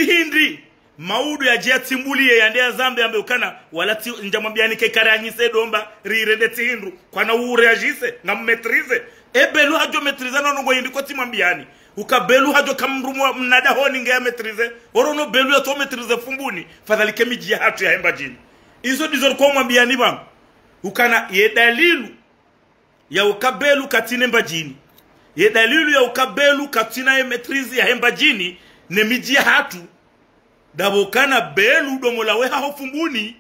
hindi maudu ya jia timbuli ya ndea zambi ambe ukana walati njamambiani kekaranyise Domba rirende tihindu kwa na ureagise na mmetrize belu hajo metrize na nungo hindi kwa timambiani ukabelu hajo kamrumu mnada honi nge ya metrize orono belu ya to metrize fumbuni fadhalike miji ya hatu ya hemba jini izo dizo kwa mwambiani bang ukana ye dalilu ya ukabelu katine mbajini ye dalilu ya ukabelu katina ye metrizi ya hembajini ne miji hatu dabokana belu domolawe ha fumbuni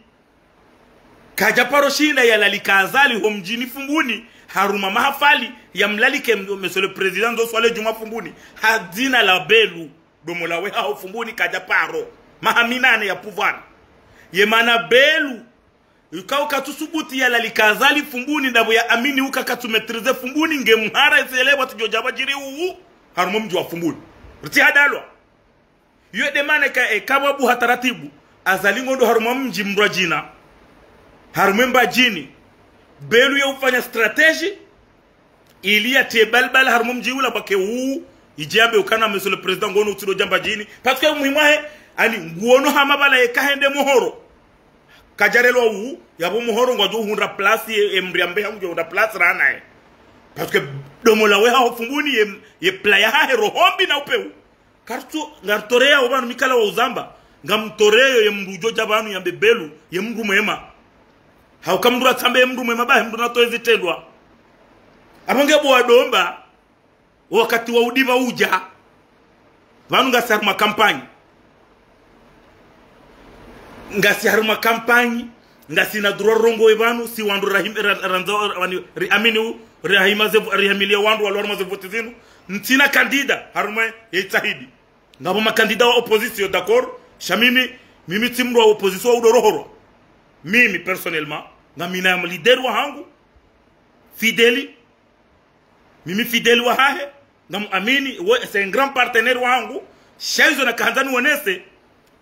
kaja paroshina ya lalikazali ho mjini fumbuni haruma mahafali ya mlalike monsieur le président ndo swale juma fumbuni hadina la belu domolawe ha fumbuni kaja paro mahaminane ya pouvoir ye mana belu ukao katusubuti ya lalikazali fumbuni ndabo ya amini uka katumetrize fumbuni ngemhara iselewa tujojaba jiri uu haruma mji wa fumbuni riti hadalwa yo demane ka kababu hataratibu azalingo ndo haruma mji mrajina harumemba jini belu ya ufanya strategy ili ya tebalbal haruma mji ula bake uu ijabe ukana monsieur le président ngono utiro jamba jini parce que muhimahe ani nguono hamabala ekahende muhoro kajarelo uu yabo muhoro ngojo hundra place emriambe hamjo hundra place ranae parce que domola we ha fumbuni ye playa ha rohombi na upeu kartu ngartorea obanu mikala wa uzamba ngamtoreyo ye mrujo jabanu ya bebelu ye mru mwema haukamdura tambe ye mru mwema ba mru natoezi tendwa abonge bo wadomba wakati wa udiva uja banu ngasarma kampanye ngasi haruma kampanye ngasi na drorongo ibanu si wandu rahim ranzo amini rahima ze rahimilia wandu walorma ze vote zinu ntina kandida haruma yitahidi ngabo makandida wa opposition d'accord shamimi mimi timro wa opposition wa udorohoro mimi personnellement ngamina ya leader wa hangu fideli mimi fideli wa hahe ngam amini c'est un grand partenaire wa hangu shaizo na kanzani wanese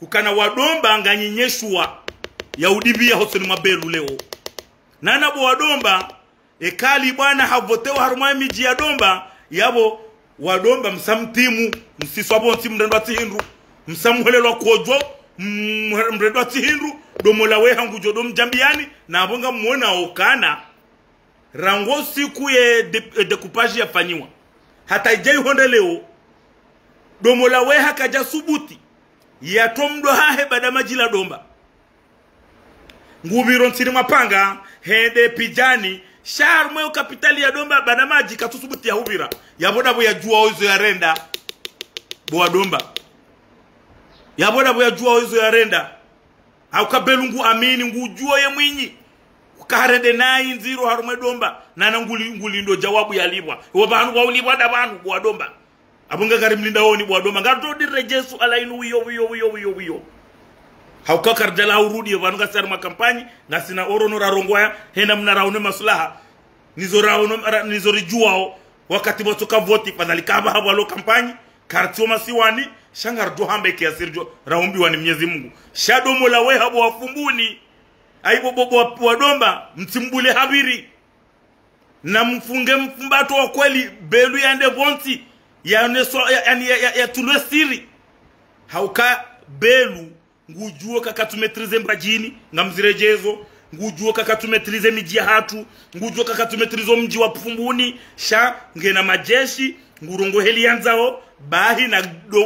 ukana wadomba nganyinyeshwa ya udibia hoseni mabelu leo nana bo wadomba ekali bwana havotewa haruma miji ya domba yabo wadomba msamtimu msiswabo ntimu mrendo atihindu msamuhelelwa kojo mrendo atihindu domola we hangu jodo mjambiani na abonga muona okana rango siku ye decoupage ya fanyiwa hata ijai honde leo domola we hakaja subuti ya tomdo hahe badama jila domba ngubiro ntini mapanga hende pijani sharmwe kapitali ya domba badama jika tusubuti ya hubira ya boda bo ya jua oizo ya renda boa domba ya boda bo ya jua oizo ya renda au kabelungu amini ngujua ye mwinyi ukaharede nai nziro harumwe domba nana nguli ndo jawabu ya libwa wabanu wa ulibwa da banu boa domba abunga garimlinda woni boa domba ngato dire Jesu alainu wiyo hauka kardala urudi banu ngasarma kampanye ngasina orono rarongoya henda mnaraone maslaha nizorijuao wakati botoka voti fadhalika haba kampanye kartio masiwani shangar dohambe kiasirjo raumbi wani Mwenyezi Mungu shadomo la we habo wafumbuni aibo bobo wadomba mtimbule habiri na mfunge mfumbato wa kweli belu yande bonti ya tulwe siri hauka belu ngujuo kakatumetrize mbajini ngamzirejezo ngujuo kakatumetrize miji hatu ngujuo kakatumetrizo mji wa fumbuni sha ngena majeshi ngurongo heli yanzao bahi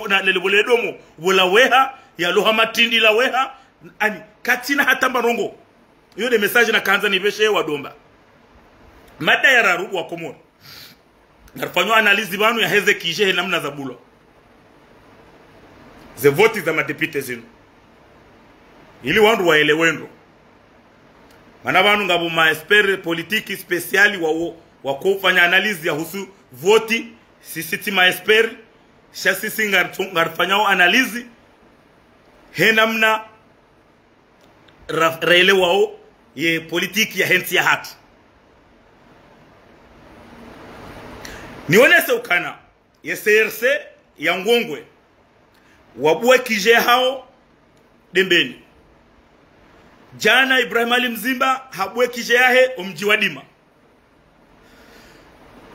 na lelebole domo wala weha ya loha matindi la weha ani katina hata marongo hiyo de message na kanza ni beshe wa domba mada ya raru wa komoro nafanywa analizi banu ya heze kije namna za bulo ze voti za madepite zinu ili wandu waelewendo mana banu ngabo maespere politiki speciali wa kufanya analizi ya husu voti sisi maespere sisi ngarfanyao analizi henamna raelewao ye politiki ya henti ya hatu nionese ukana ye CRC ya ngongwe wabue kije hao dembeni jana Ibrahim Ali Mzimba habue kije yahe omji wadima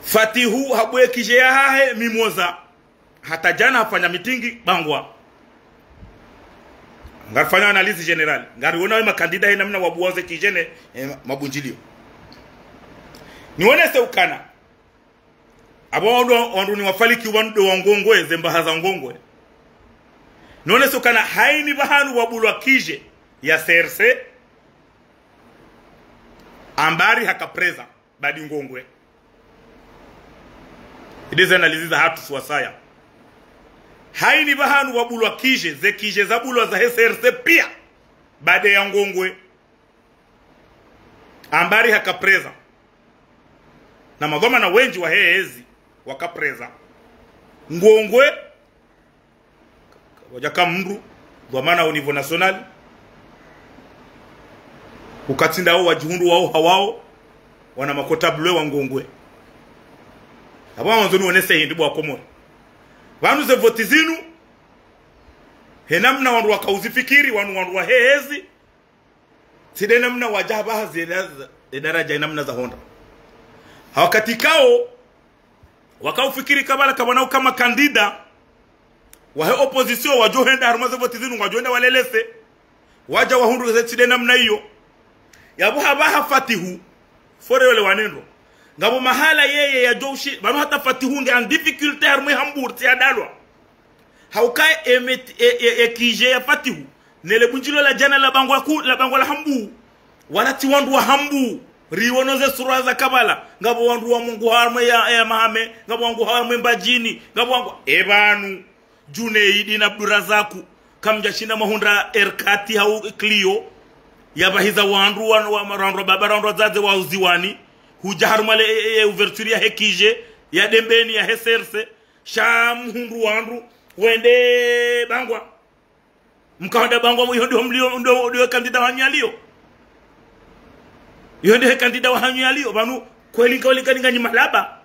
Fatihu habue kije yahe mimoza hata jana hafanya mitingi bangwa ngarfanya analizi general ngariona we makandida he namna wabuoze kijene mabunjilio nione se ukana abo wandu ni wafaliki wandu wangongwe zembahaza ngongwe nione se ukana haini bahanu wabulwa kije ya CRC ambari hakapreza badi ngongwe ideze analiziza hatu suwasaya haini bahanu wabulwa kije ze kije zabulwa za SRC pia bade ya ngongwe ambari hakapreza na magoma na wenji wa hezi wakapreza ngongwe wajaka mndu gwamana au niveau national ukatinda hao wajihundu wao hawao wana makota blue wa ngongwe abo wanzoni wonese hindi bwa Komoro wanu ze voti zinu henamna wandu wakauzifikiri wanu wa hezi sidena mna wajaba hazina daraja namna za Honda wakati kao wakaufikiri kabala kabana kama kandida wa opposition wajohenda harumaze voti zinu wajohenda walelese waja wahundu za sidena mna hiyo yabo habaha fatihu fore wale wanendo ngabo mahala yeye ya joshi bano hata fatihu nge en difficulté harme hamburti adalwa haukae kije ya fatihu nele bunjilo la jana la bango la hambu wala ti wandu wa hambu riwonoze suraza kabala ngabo wandu wa Mungu harme ya mahame ngabo wangu harme mbajini ngabo wangu ebanu Junaidi na Abdurazaku kamja shinda mahunda erkati hau Clio yabahiza wandu wa marandro babarandro zaze wa uziwani hujaharumale ouverture ya hekije ya dembeni ya SRC sham hundu wandu wende bangwa mkaonda bangwa yondo mlio ndio kandida wanyalio yondo kandida wanyalio banu kweli kaninga nyimalaba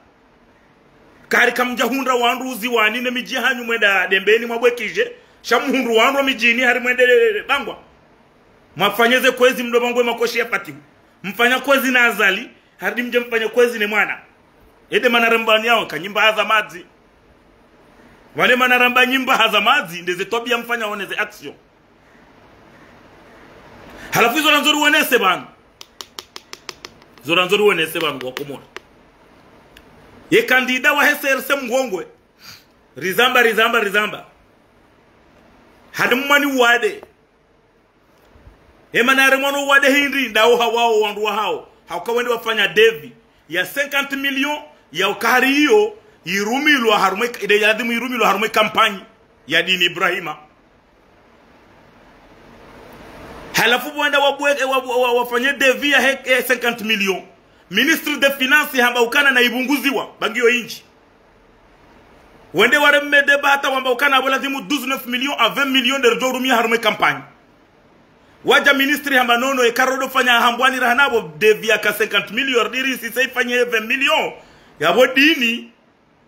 kari kamja hundra wandu uziwani ne mijihanyu mwenda dembeni mwabwekije sham hundu wandu mijini hari mwende bangwa mwafanyeze kwezi mdobangwe makoshi ya fatihu mfanya kwezi na azali hadi mje mfanya kwezi ni mwana ede manarambani yao kanyimba hazamazi wale manaramba nyimba hazamazi ndeze tobia mfanya oneze action halafu hizo nanzori wenese bana zoranzori wenese bana kwa Komoro ye kandida wa SRC mngongwe rizamba hadi mmani wade emanare mono wade hindi ndao hawao wandu hao hawakawende wafanya devi ya 50 million ya ukari hiyo irumilwa harume ide yadimu irumilwa harume kampani ya dini Ibrahima halafu bwenda wafanye devi ya 50 million ministre de finance hamba ukana na ibunguziwa bangio inchi wende waremme debata wamba ukana abolazimu 19 million a 20 million de rujorumia harume kampani waja ministri hamba nono ekarodo fanya hambwani rahanabo devia ka 50 million diri si saifanye 20 million yabo dini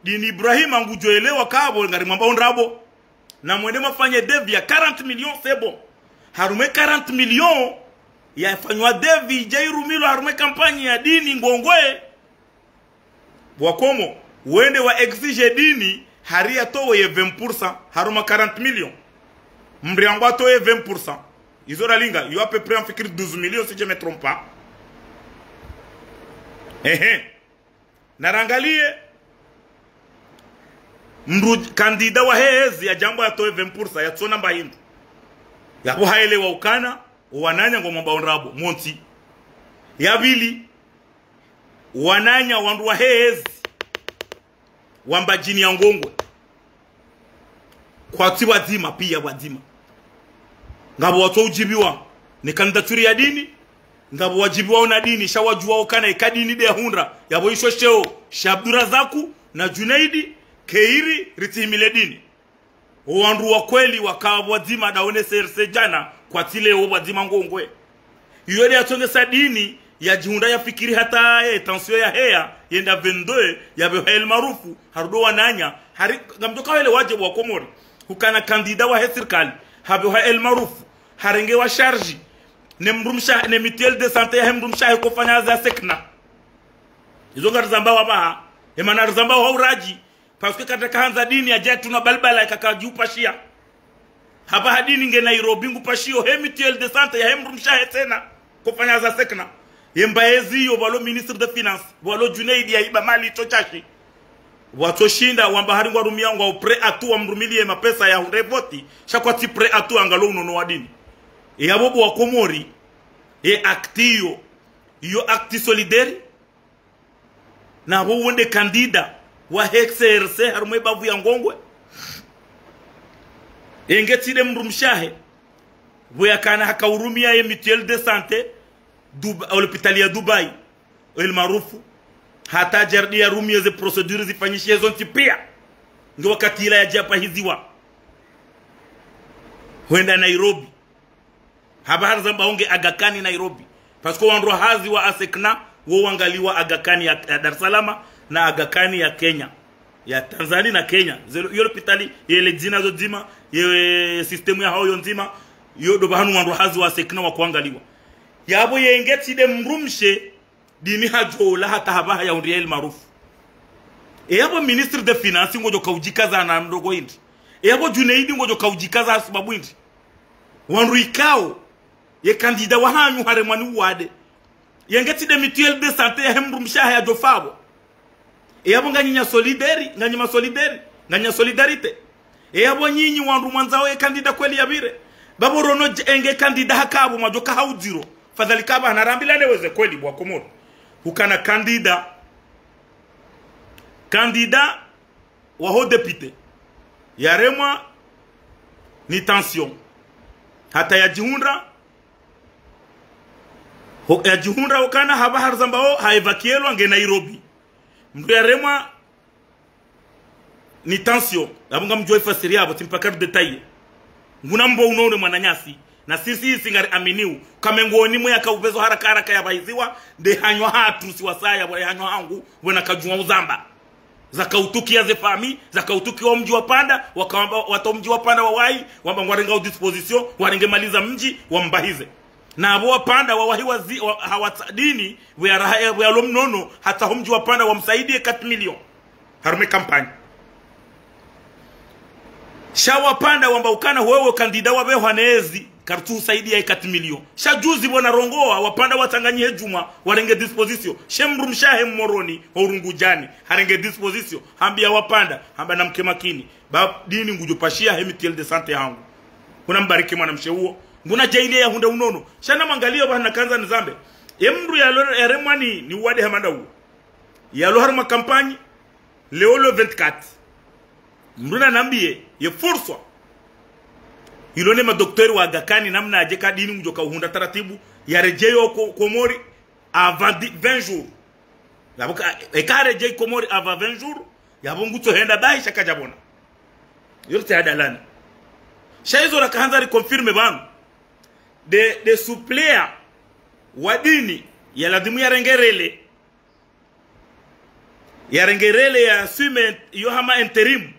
Ibrahima ngujoelewa kabo ngari mwamba ondrabo na mwende mafanye devia 40 million c'est bon harume 40 million ya fanywa devi jairumilo harume kampani ya dini ngongwe wakomo wende wa exige dini haria towe 20% haruma 40 million mbriangwa towe 20%. Izora linga, yo à peu près en fikir 12 millions si je me trompe pas. Narangalie mru kandida wa hezi ya jambo ya toe 20% ya tsona mba hindu. Ya kuhaele wa ukana, wananya ngomba onrabo, monti. Ya bili, wananya wandu wa hezi, wamba jini ya ngongwe. Kwa tiwa zima, pia wazima. Ngabo watu ujibiwa ni kandidaturi ya dini ngabo wajibiwa na dini shawajua okana ikadini de hundra yabo isho sheo Abdurazaku na Junaidi Keiri ritihimile dini wandu wa kweli wakabo wazima daone SRC jana kwa tile wazima ngongwe yode atongesa dini ya jihunda ya fikiri hata tension ya hea yenda 22 ya behel marufu harudo wananya ngamtoka wale wajibu wa Komoro hukana kandida wa serikali habe el marufu harenge wa charge ne mrumsha ne mutuelle de santé ya mrumsha ko fanya za sekna izo ngar zamba wa ba e manar zamba wa uraji parce que kata kaanza dini ya jetu na balbala ikakaji pashia haba hadini nge Nairobi ngupashio he mutuelle de santé ya mrumsha tena ko fanya za sekna yembaezi yo balo ministre de finance balo Junaidi ya iba mali chochashi watoshinda wamba hari ngwa rumia ngwa pre atu wa mrumilie mapesa ya hundevoti shakwa ti pre atu angalo unono wa dini yabo wa Komori aktiyo yo acti solidaire na bo wonde kandida wa XRC harumwe bavu ya ngongwe engetide mrumshahe boya kana hakaurumia ye mutuelle de santé hospitali ya Dubai el maarufu hata jardi ya rumia ze procedures zifanyishie zonti pia ndio wakati ila ya japa hiziwa huenda Nairobi habari za baonge agakani Nairobi pasko wanro hazi wa asekna wo wangaliwa agakani ya Dar es Salaam na agakani ya Kenya ya Tanzania na Kenya yo hospitali yele jina zo zima ye system ya hao nzima yo do bahanu wanro hazi wa asekna wa kuangaliwa yabo yengeti de mrumshe dini hajola hata habaha ya undriel maarufu yabo ministre de finance ngojo kaujikaza na mdogo indi yabo Junaidi ngojo kaujikaza sababu indi wanru ikao ye kandida wa hanyu haremani wade yengeti de mutuelle de santé ya mrumsha ya dofabo yabo nganyanya solidaire nganyima solidaire nganya solidarite yabo nyinyi wanru mwanzao ye kandida kweli yabire babo rono enge kandida hakabo majoka haujiro fadhali kaba anarambila neweze kweli bwa komodo ukana kandida wa ho député yaremwa ni tension hata ya jihundra ukana haba harzambao haivakielo nge Nairobi mdu yaremwa ni tension abunga mjoi fasiri abo timpaka detail nguna mbo unaone mwananyasi na sisi singari aminiu kamengoni mwe yakaubezo haraka ya baiziwa de hanywa hatu siwasaya bwa hanywa hangu wena kajua uzamba zakautuki ya zefami zakautuki wa mji wa panda wakamba watu mji wa panda wawai wamba ngwarenga au disposition warenge maliza mji wa mbahize na abo wa panda wawahiwa hawatadini we alomnono hata mji wa panda wamsaidie 4 million harume kampani shawa panda wamba ukana wewe kandida wa beho hanezi kartu saidi ya 4 million shajuzi bona rongoa wapanda watanganyie juma warenge disposition shemrumshahe moroni horungujani harenge disposition hambia wapanda hamba na mke makini ba dini ngujopashia hemitiel de sante yangu kuna mbariki mwana msheuo nguna jaili ya hunda unono shana mangalio bana kanza nzambe emru ya remani ni wade hamanda huo yalo harma kampani leolo 24 mruna nambie ye forswa ilone madoktori wa agakani namna ajeka dini mjoka uhunda taratibu ya rejeyo Komori avant 20 jours yabuka ekare rejeyo Komori avant 20 jours yabungu to henda dai shaka jabona yote adalani shaizo la kaanza reconfirme banu de supplea wa dini ya ladimu ya rengerele ya sume yo hama interim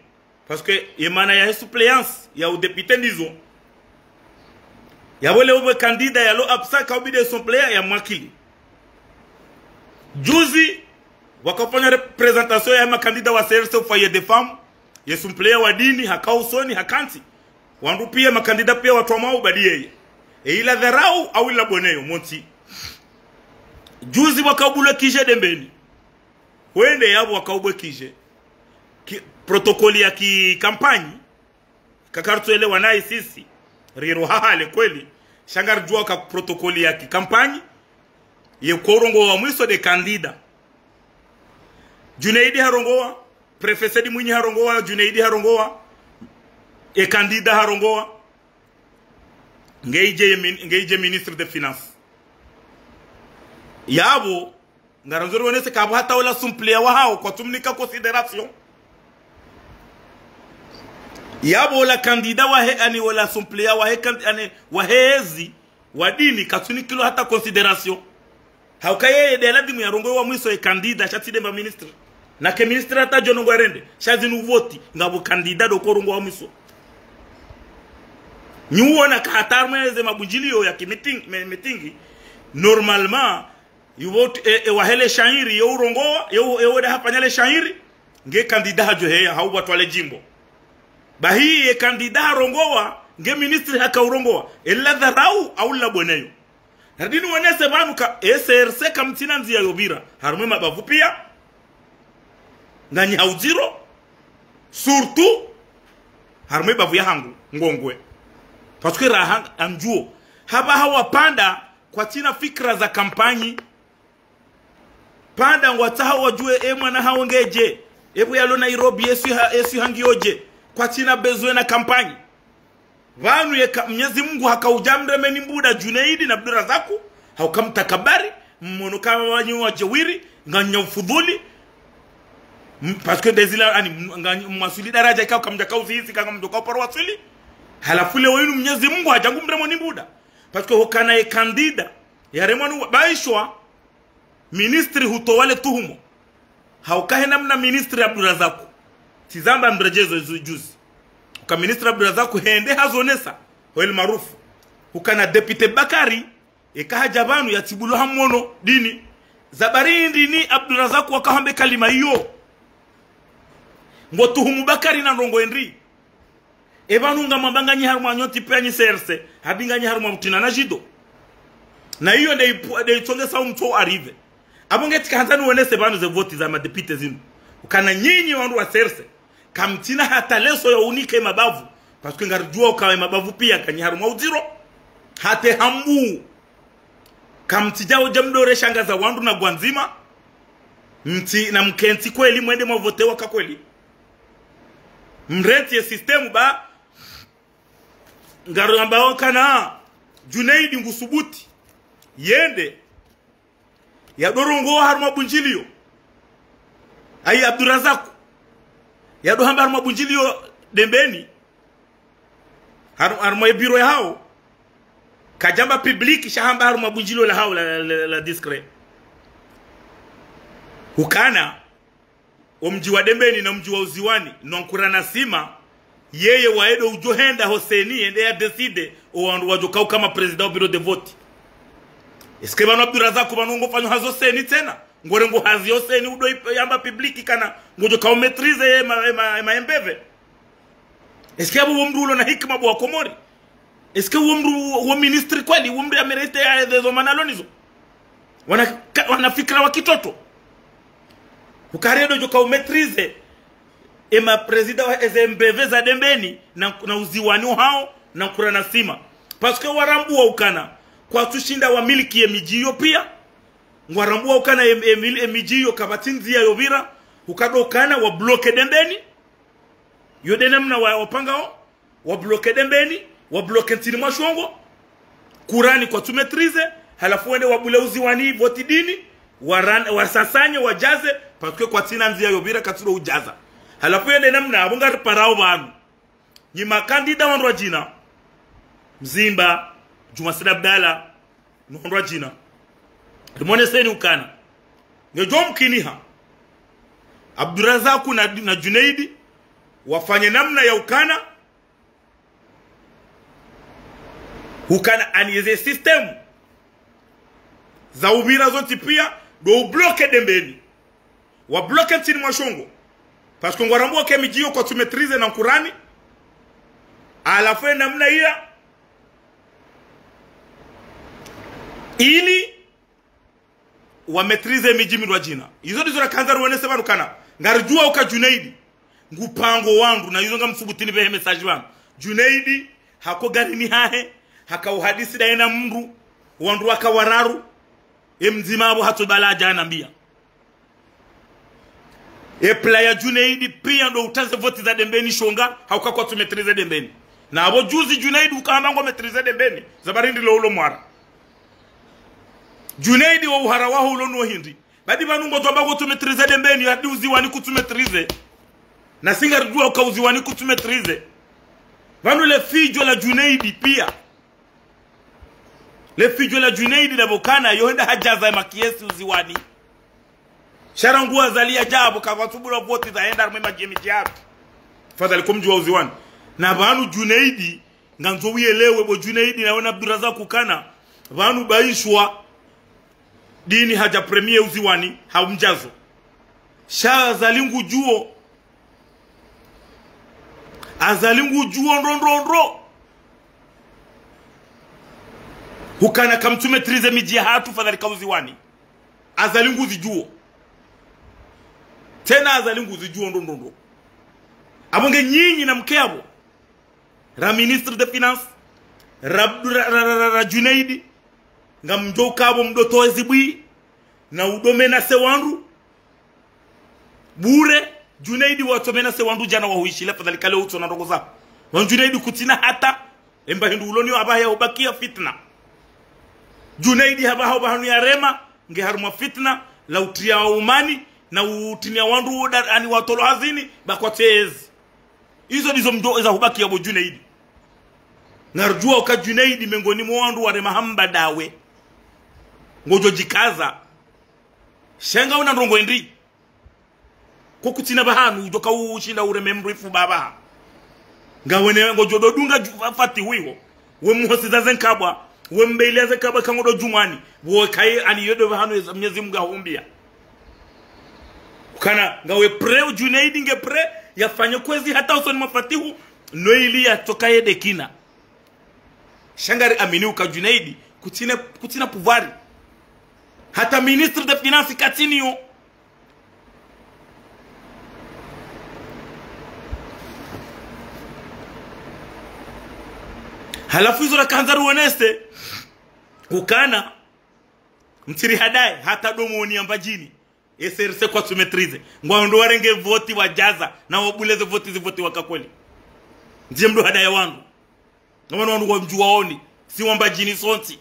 parce que yemana ya suppléance ya udepite ndizo ya wale ube kandida ya lo absa kaubide suppléa ya mwakili juzi wakafanya representation ya makandida wa CRC foyer des femmes ya suppléa wa dini hakausoni hakanti wandu pia makandida pia watu wao badie ila dharau au ila boneyo monti juzi wakabula kije dembeni wende yabo wakaubwe kije protokoli ya kampani kakartu ele wanai sisi riro hahale kweli shangar jua ka protokoli ya kampani ye korongo wa mwiso de kandida Junaidi harongoa prefet di Mwinyi harongoa Junaidi harongoa e kandida harongoa ngeije ministre de finance yabo ngaranzoro wonese kabo hata wala supplea wa hao kwa tumnika consideration yabo la kandida wa he ani wala supplea wa he ani wa hezi wa dini katunikilo hata consideration haukaye de la dimu ya rongo wa mwiso e kandida chatide ba ministre na ke ministre hata jono ngwarende shazinu voti ngabo kandida do korongo wa mwiso nyuona ka hatarmeze mabunjilio ya meeting normalement yuvote wa hele shairi yo rongoa yo de hapanyale shairi nge kandida hajo heya hau watu wale jimbo bahi e kandida rongoa nge ministre haka urongoa ella dharau au la boneyo nadini wanese banu ka SRC kamtina nzia yobira harume mabavu pia ngani haujiro surtout harume bavu ya hangu ngongwe parce que raha amjuo haba hawa panda kwa tina fikra za kampani panda ngwataha wajue mwana haongeje ebu yalo Nairobi yesu hangioje kwa tina bezwe na kampanyi vanu ye Mwenyezi Mungu hakaujamre ni mbuda Junaidi na Abdurazaku haukamtakabari mmono kama wanyu wajewiri nganya ufudhuli parce que desila ani mwasuli daraja ikao kamja kauzi hizi kama mdoka paro wasuli halafu le wenu Mwenyezi Mungu hajangumre ni mbuda parce que hokana ye kandida ya remanu baishwa ministri hutowale tuhumo haukahe namna ministri Abdurazaku tizamba mrejezo juzi uka ministri Abdurazaku hende hazonesa hoel marufu ukana deputy Bakari ikahaja banu ya tibulu hamono dini zabarindi ni Abdurazaku wakahambe kalima hiyo ngotuhumu Bakari na ndongo Henry ebanu ngamabanga nyiharuma nyoti penyi serse habinga nyiharuma mutina na jido na hiyo ndio ichongesa mtu arive abongeti kanzani uonese banu ze voti za madepite zinu ukana nyinyi wandu wa serse kamtina hata leso ya unike mabavu parce que ngarjua ukawe mabavu pia kanyiharuma uziro hate hambu kamtijao jamdore shangaza wandu na gwanzima mti na mkenti kweli mwende mavote waka kweli mreti ya sistemu ba ngaru ambao kana Junaidi ngusubuti yende ya dorongo haruma bunjilio ayi Abdurazaku ya do hamba haruma bunjilio dembeni haruma biro ya hao kajamba public shahamba haruma bunjilio la hao la discret hukana omji wa dembeni na mji wa uziwani nonkurana sima yeye waedo ujohenda Hoseni ende ya decide o wajoka kama president au bureau de vote eske bano Abdurazaku banongo fanyo hazo seni tena ngorengo hazi Hoseni udo yamba public kana ngojoka maîtriser ma embeve eske abo womrulo na hikma bo Komori eske womru wa ministry kweli womru ya merete ya dezo manalonizo wana fikra wa kitoto ukaredo joka maîtriser ema president wa SMBV za dembeni na uziwani hao na kurana sima parce que warambu wa ukana kwa tushinda wa miliki emijiyo pia warambu wa ukana emijiyo kabatinzi ya yovira ukadokana wa bloke dembeni yodenemna wa pangao wa bloke dembeni wa bloke ntini mashongo kurani kwa tumetrize halafu wende wabule uziwani voti dini wasasanye wajaze parce que kwa tina nzia yovira katuro ujaza halafu yende namna abunga parao banu nyima kandida wandu jina Mzimba Juma Said Abdalla wandu jina limone seni ukana ngejo mkiniha Abdurazaku na Junaidi wafanye namna ya ukana anieze system za ubira zote pia do bloke dembeni wa bloke tini mashongo parce que ngwarambo ke mijio kwa tumetrize na Qurani alafu namna hiya ili wa metrize mijimi rwa jina hizo ndizo kanzaru wene sema kana ngarjua uka Junaidi ngupango wangu na hizo ngamsubutini be message wangu Junaidi hako gari ni hahe haka uhadisi daena mru wandu wakawararu mzima abo hatubala jana mbia player Junaidi pia ndo utaze voti za dembeni shonga hauka kwa tumetrize dembeni na abo juzi Junaidi ukahamba ngo metrize dembeni zabarindi lo ulo mwara Junaidi wa uhara waho ulo no hindi badi banungo toba go tumetrize dembeni hadi uziwani kutumetrize na singa rujua ukauziwani kutumetrize banu le fijo la Junaidi pia le fijo la Junaidi la bokana yohenda hajaza makiesi uziwani sharangua zalia jabo kwa tubula voti zaenda mwema jemi jabo fadhali kumjua uziwani na banu Junaidi nganzo wielewe bo Junaidi naona Abdurazaku kana banu baishwa dini haja premier uziwani haumjazo shazalingu juo azalingu juo ndondondro hukana kamtumetrize miji hatu fadhali kauziwani azalingu zijuo tena azalingu zijuo ndondondro abonge nyinyi na mkeabo ra ministre de finance ra Junaidi ngamjo kabo mdoto ezibwi na udomena se wandu bure Junaidi watomena se wandu jana wahuishi la fadhali kale uto na ndogo zako Junaidi kutina hata emba hindu uloni abaya ubakia fitna Junaidi haba hanu ya rema nge haruma fitna la utia umani na utinia wandu ani watolo hazini bakwatezi hizo ndizo mdo za hubaki abo Junaidi ngarjua uka Junaidi mengoni mwa wandu wa rema hamba dawe ngojo jikaza shenga una ndongo ndi kokutina bahanu joka ushinda uremembrifu baba ngawene ngojo dodunga fati wiho we muhosiza zenkabwa we mbeleze kaba kangodo jumani wo kai ani yodo bahanu Mwenyezi Mungu ahumbia kana ngawe pre Junaidi nge pre yafanye kwezi hata usoni mafatihu noili ya tokaye dekina shangari amini uka Junaidi kutina pouvoir hata ministre de finance katinio halafu hizo la kanzaru oneste ukana mtiri hadai hata domoni ambajini SRC kwa tumetrize ngwando warenge voti wajaza na wabuleze voti wakakweli ndiye mdo hadai wangu ngwana wangu wamjuaoni si wambajini sonti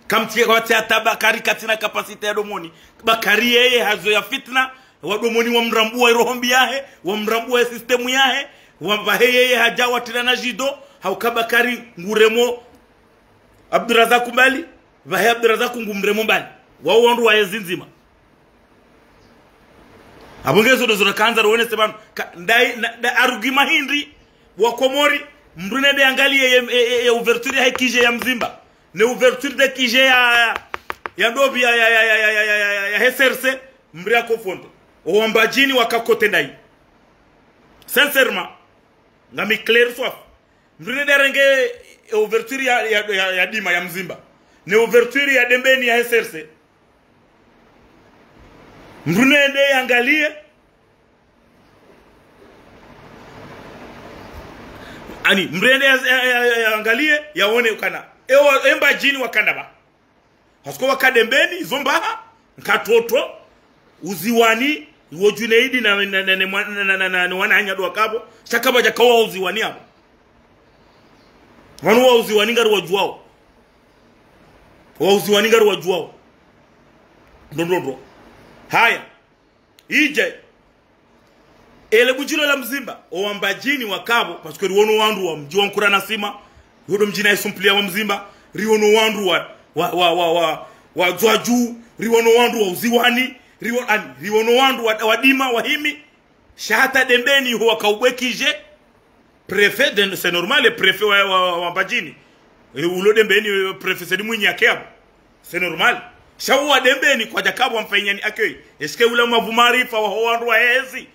kamtie kwa teata Bakari katina kapasite ya domoni Bakari yeye hazo ya fitna wadomoni wamrambua irohombi yahe wamrambua sistemu yahe wambahe yeye hajawa tina na jido haukabakari nguremo Abdurazak mbali vahe Abdurazak ngumremo mbali wao wandu wa yezinzima abongezo dozora kanza ruone sebanu ndai arugima hindi wa Komori mbrune de angalie ya ouverture ya kije ya mzimba ne ouverture de kije ya ndobi ya SRC mbria kofondo ombajini wakakote ndai sincèrement ngami clair soif mbrune de renge ouverture ya dima ya mzimba ne ouverture ya dembeni ya SRC mbrune de angalie ani mbrende angalie yaone ukana emba jini wakanda ba hasko wakadembeni zomba nkatoto uziwani wo Junaidi na wananya do akabo shakaba jakawa uziwani hapo wanu wa uziwani ngaru wajuao wa uziwani ngaru wajuao ndondo haya ije ele bujilo la mzimba owambajini wakabo parce que riwono wandu wa mji wankura nasima yodo mjina isumplia wa mzimba riwono wandu wa zwaju riwono wandu wa uziwani riwono wandu wa dima wa himi shahata dembeni huwa kaubwekije prefet de c'est normal le prefet wa mbajini ulo dembeni prefet sedi mwenye akebo c'est normal shawa dembeni kwa jakabo mfanyani akei eske ula mavumarifa wa wandu wa hezi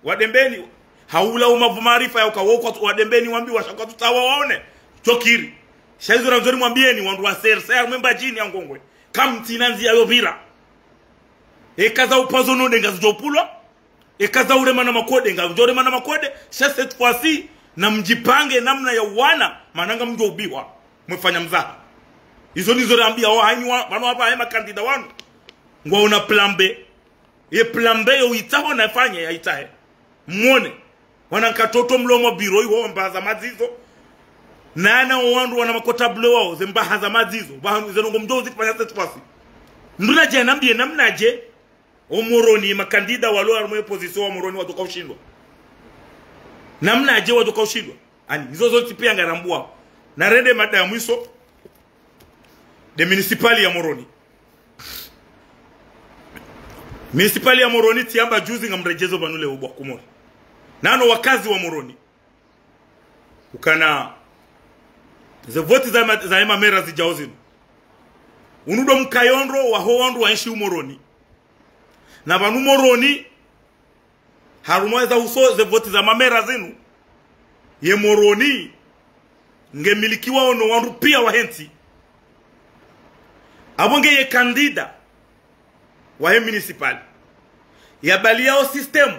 wadembeni haula umavumarifa ya ukawoko wadembeni wambi washaka tutawa waone chokiri shaizo nzori mwambieni wandu wa sersa mwemba jini ya ngongwe kamtinanzi ya yovira ekaza upazo no denga zopulwa ekaza urema na makode nga njorema na makode cette fois-ci na mjipange namna ya wana mananga mjo ubiwa mwefanya mzaha hizo nizo rambia wa hanywa bano hapa hema kandida wanu ngwa una plan B ye plan B yo itaho na fanye ya itahe muone wanankatoto mlomo biro iwo mbaza mazizo nana wandu wana makota blo wao zemba za mazizo bahamu zenongo mjozi kufanya cette fois-ci nduna je nambie namna je omoroni makandida walo armo position wa moroni watoka ushindwa namna je watoka ushindwa ani hizo zote pia ngarambua na rende mada ya mwiso de municipali ya Moroni municipali ya Moroni tiamba juzi ngamrejezo banule ubwa kumori nano wakazi wa Moroni ukana ze voti za ema mera zijaozino unudo mkayondro wa hoondu wa nshi Moroni na banu Moroni harumweza uso ze voti za mamera zinu ye Moroni ngemilikiwa ono wandu pia wahenti abonge ye kandida wa municipal ya baliao system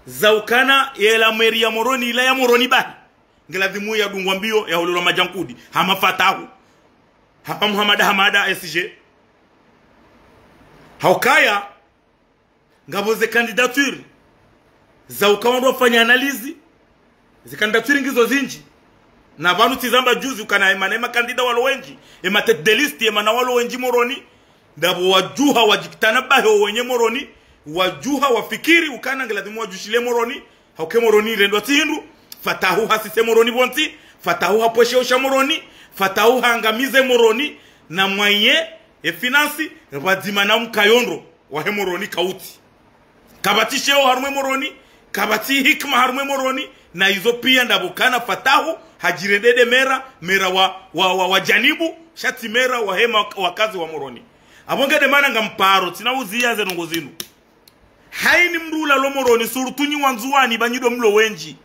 za ukana ya la meri ya Moroni ila ya Moroni bali ngela dhimu ya dungwa mbio ya ulolo majankudi hama fatahu hapa Muhammad Hamada SG haukaya ngabo ze candidature za ukaondo fanya analizi ze candidature ngizo zinji na banu tizamba juzi ukana manema kandida walo wenji ema tete de liste ema na walo wenji moroni ndabo wajuha wajikitana baho wenye moroni wajuha wafikiri ukana ngelazimu wajushile moroni hauke moroni rendo tindu fatahu hasise moroni bonti fatahu haposhe osha moroni fatahu hangamize moroni na mwaye finance badima na mkayondo wa hemoroni kauti kabatishe harumwe moroni kabati hikma harumwe moroni na hizo pia ndabukana fatahu hajiredede mera wa janibu shati mera wa hema wakazi wa moroni abongede mana ngamparo tinawuzia ze nongozinu haini mrula lo moroni surutunyi wanzuani banyido mlo wenji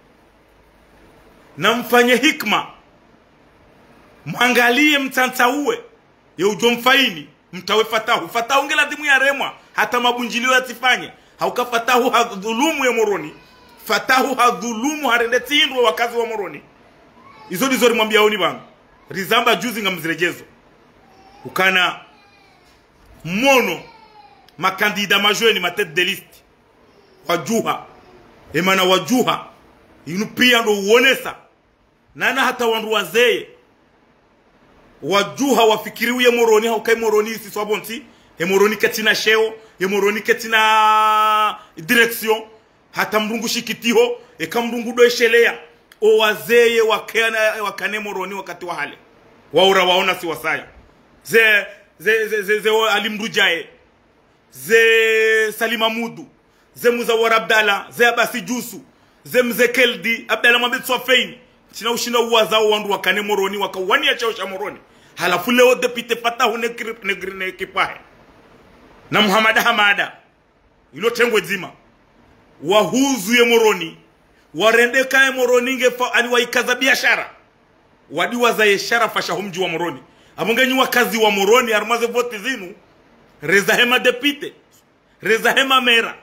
na mfanye hikma mwangalie mtantauwe ya ujomfaini mtawe fatahu ngela dimu ya remwa hata mabunjilio yatifanye hauka fatahu hadhulumu ya moroni fatahu hadhulumu harende tindwa wakazi wa moroni izo ndizo rimwambia oni bangu rizamba juzi ngamzirejezo ukana mono makandida majweni matete de liste wajuha emana wajuha inu pia ndo uonesa nana hata wandu wazeye wajuha wafikiriwe ya moroni haukai moroni isi swabonti ya moroni ketina sheo ya moroni ketina direction hata mrungu shikitiho eka mrungu doeshelea o wazeye wakane moroni wakati wa hale waura waona si wasaya ze alimrujae ze Salima Mudu ze Muzawar Abdalla ze Abasi Jusu ze Mze Keldi Abdalla Mohamed Swafeini china ushina uwazao wandu wakane moroni wakawani ya chaosha moroni halafu leo depute Fatahu ne kipahe na Muhammad Hamada ilo tengwe zima wahuzu ye moroni warende kae moroni ngefa ani waikaza biashara wadi wazaye shara fasha humji wa moroni abongenyi wakazi wa moroni arumaze vote zinu reza hema depute reza hema mera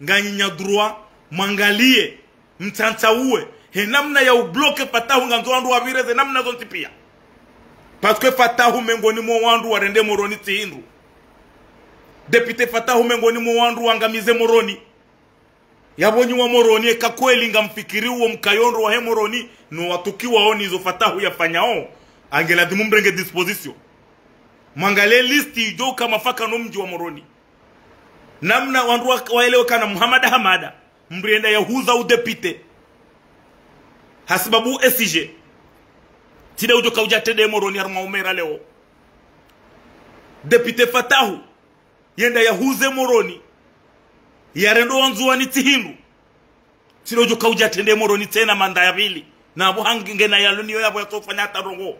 nganyinya droit mangalie mtantauwe he namna ya ubloke Fatahu nganzo wandu wabireze namna zonti pia parce que Fatahu mengoni mo wandu warende moroni tihindu depute Fatahu mengoni mo wandu wangamize moroni yabonyi wa moroni eka kweli ngamfikiri uo mkayondo wa he moroni no watukiwa oni izo Fatahu yafanyao angela dimumbrenge disposition mangale listi jo kama faka no mji wa moroni namna wandu waelewe kana Muhammad Hamada mbrienda yahuza udepite hasibabu SG tide ujo kauja tede moroni harma umera leo depute Fatahu yenda yahuze moroni yarendo wanzuani tihindu tide ujo kauja tede moroni tena manda ya vili na abo hanginge na yaloniyo yabo yatofanya tarongo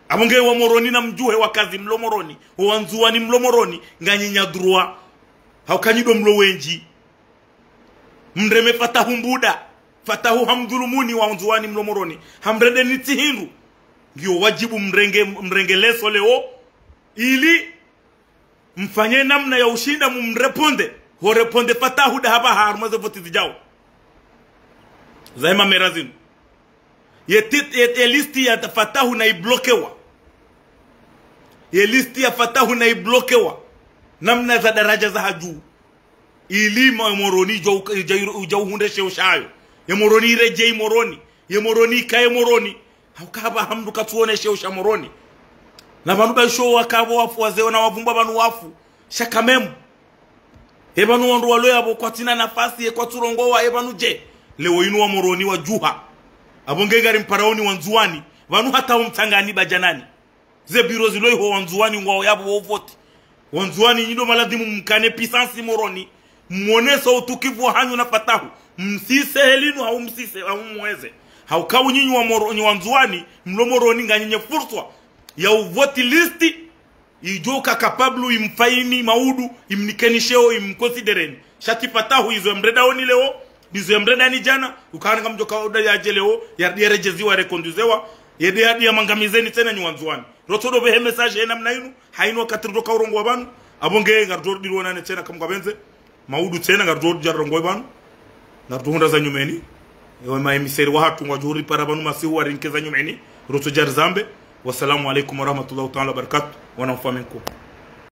abonge wa moroni na mjuhe wakazi mlo moroni wanzuani mlo moroni nganyinya droit haukanyido mlo wenji mreme Fatahu mbuda Fatahu hamdhulumuni wanzuani mlo moroni hamrende nitihindu ndio wajibu mrenge leso leo ili mfanye namna ya ushinda mumreponde horeponde Fatahu da haba harumaze voti zijao zaima merazinu ye listi ya Fatahu na iblokewa ye listi ya Fatahu na iblokewa namna za daraja za haju ili moroni ujauhunde sheushayo ye moroni rejei moroni ye moroni kae moroni haukaba hamdu katuone sheusha moroni na banu basho wakabo wafu wazeo na wavumba banu wafu shakamemu ebanu wandu walo yabo kwa tina nafasi ye kwa turongowa ebanu je leo inu wa moroni wa juha abongegari mparaoni wanzuani banu hata umtangani bajanani ze biro ziloi ho wanzuani ngwao yabo wovoti wanzuani nyindo maladimu mkane pisansi moroni muoneso utukivu wa hanyu na Fatahu msise helinu hau msise hau mweze haukawu nyinyi wa moroni wanzuani mlo moroni nganyenye fursa ya uvoti listi ijoka kapablu imfaini maudu imnikenisheo imkonsidereni shati Fatahu izo mreda oni leo dizo mreda ni jana ukanga mjoka oda ya jeleo ya rejeziwa rekonduzewa yede hadi ya mangamizeni tena ni wanzuani rotodo behe message ena mnainu hainu wakati ndoka urongo wabanu abonge ngarjor dirwana ne tena kamgabenze maudu tena ngarjor jarongo wabanu ngarjor za nyumeni ewe maemiseri wa hatu ngajuri para banu masihu warinkeza nyumeni roto jar zambe. Wassalamu alaikum warahmatullahi ta'ala wabarakatuh. Wanamfaminkum.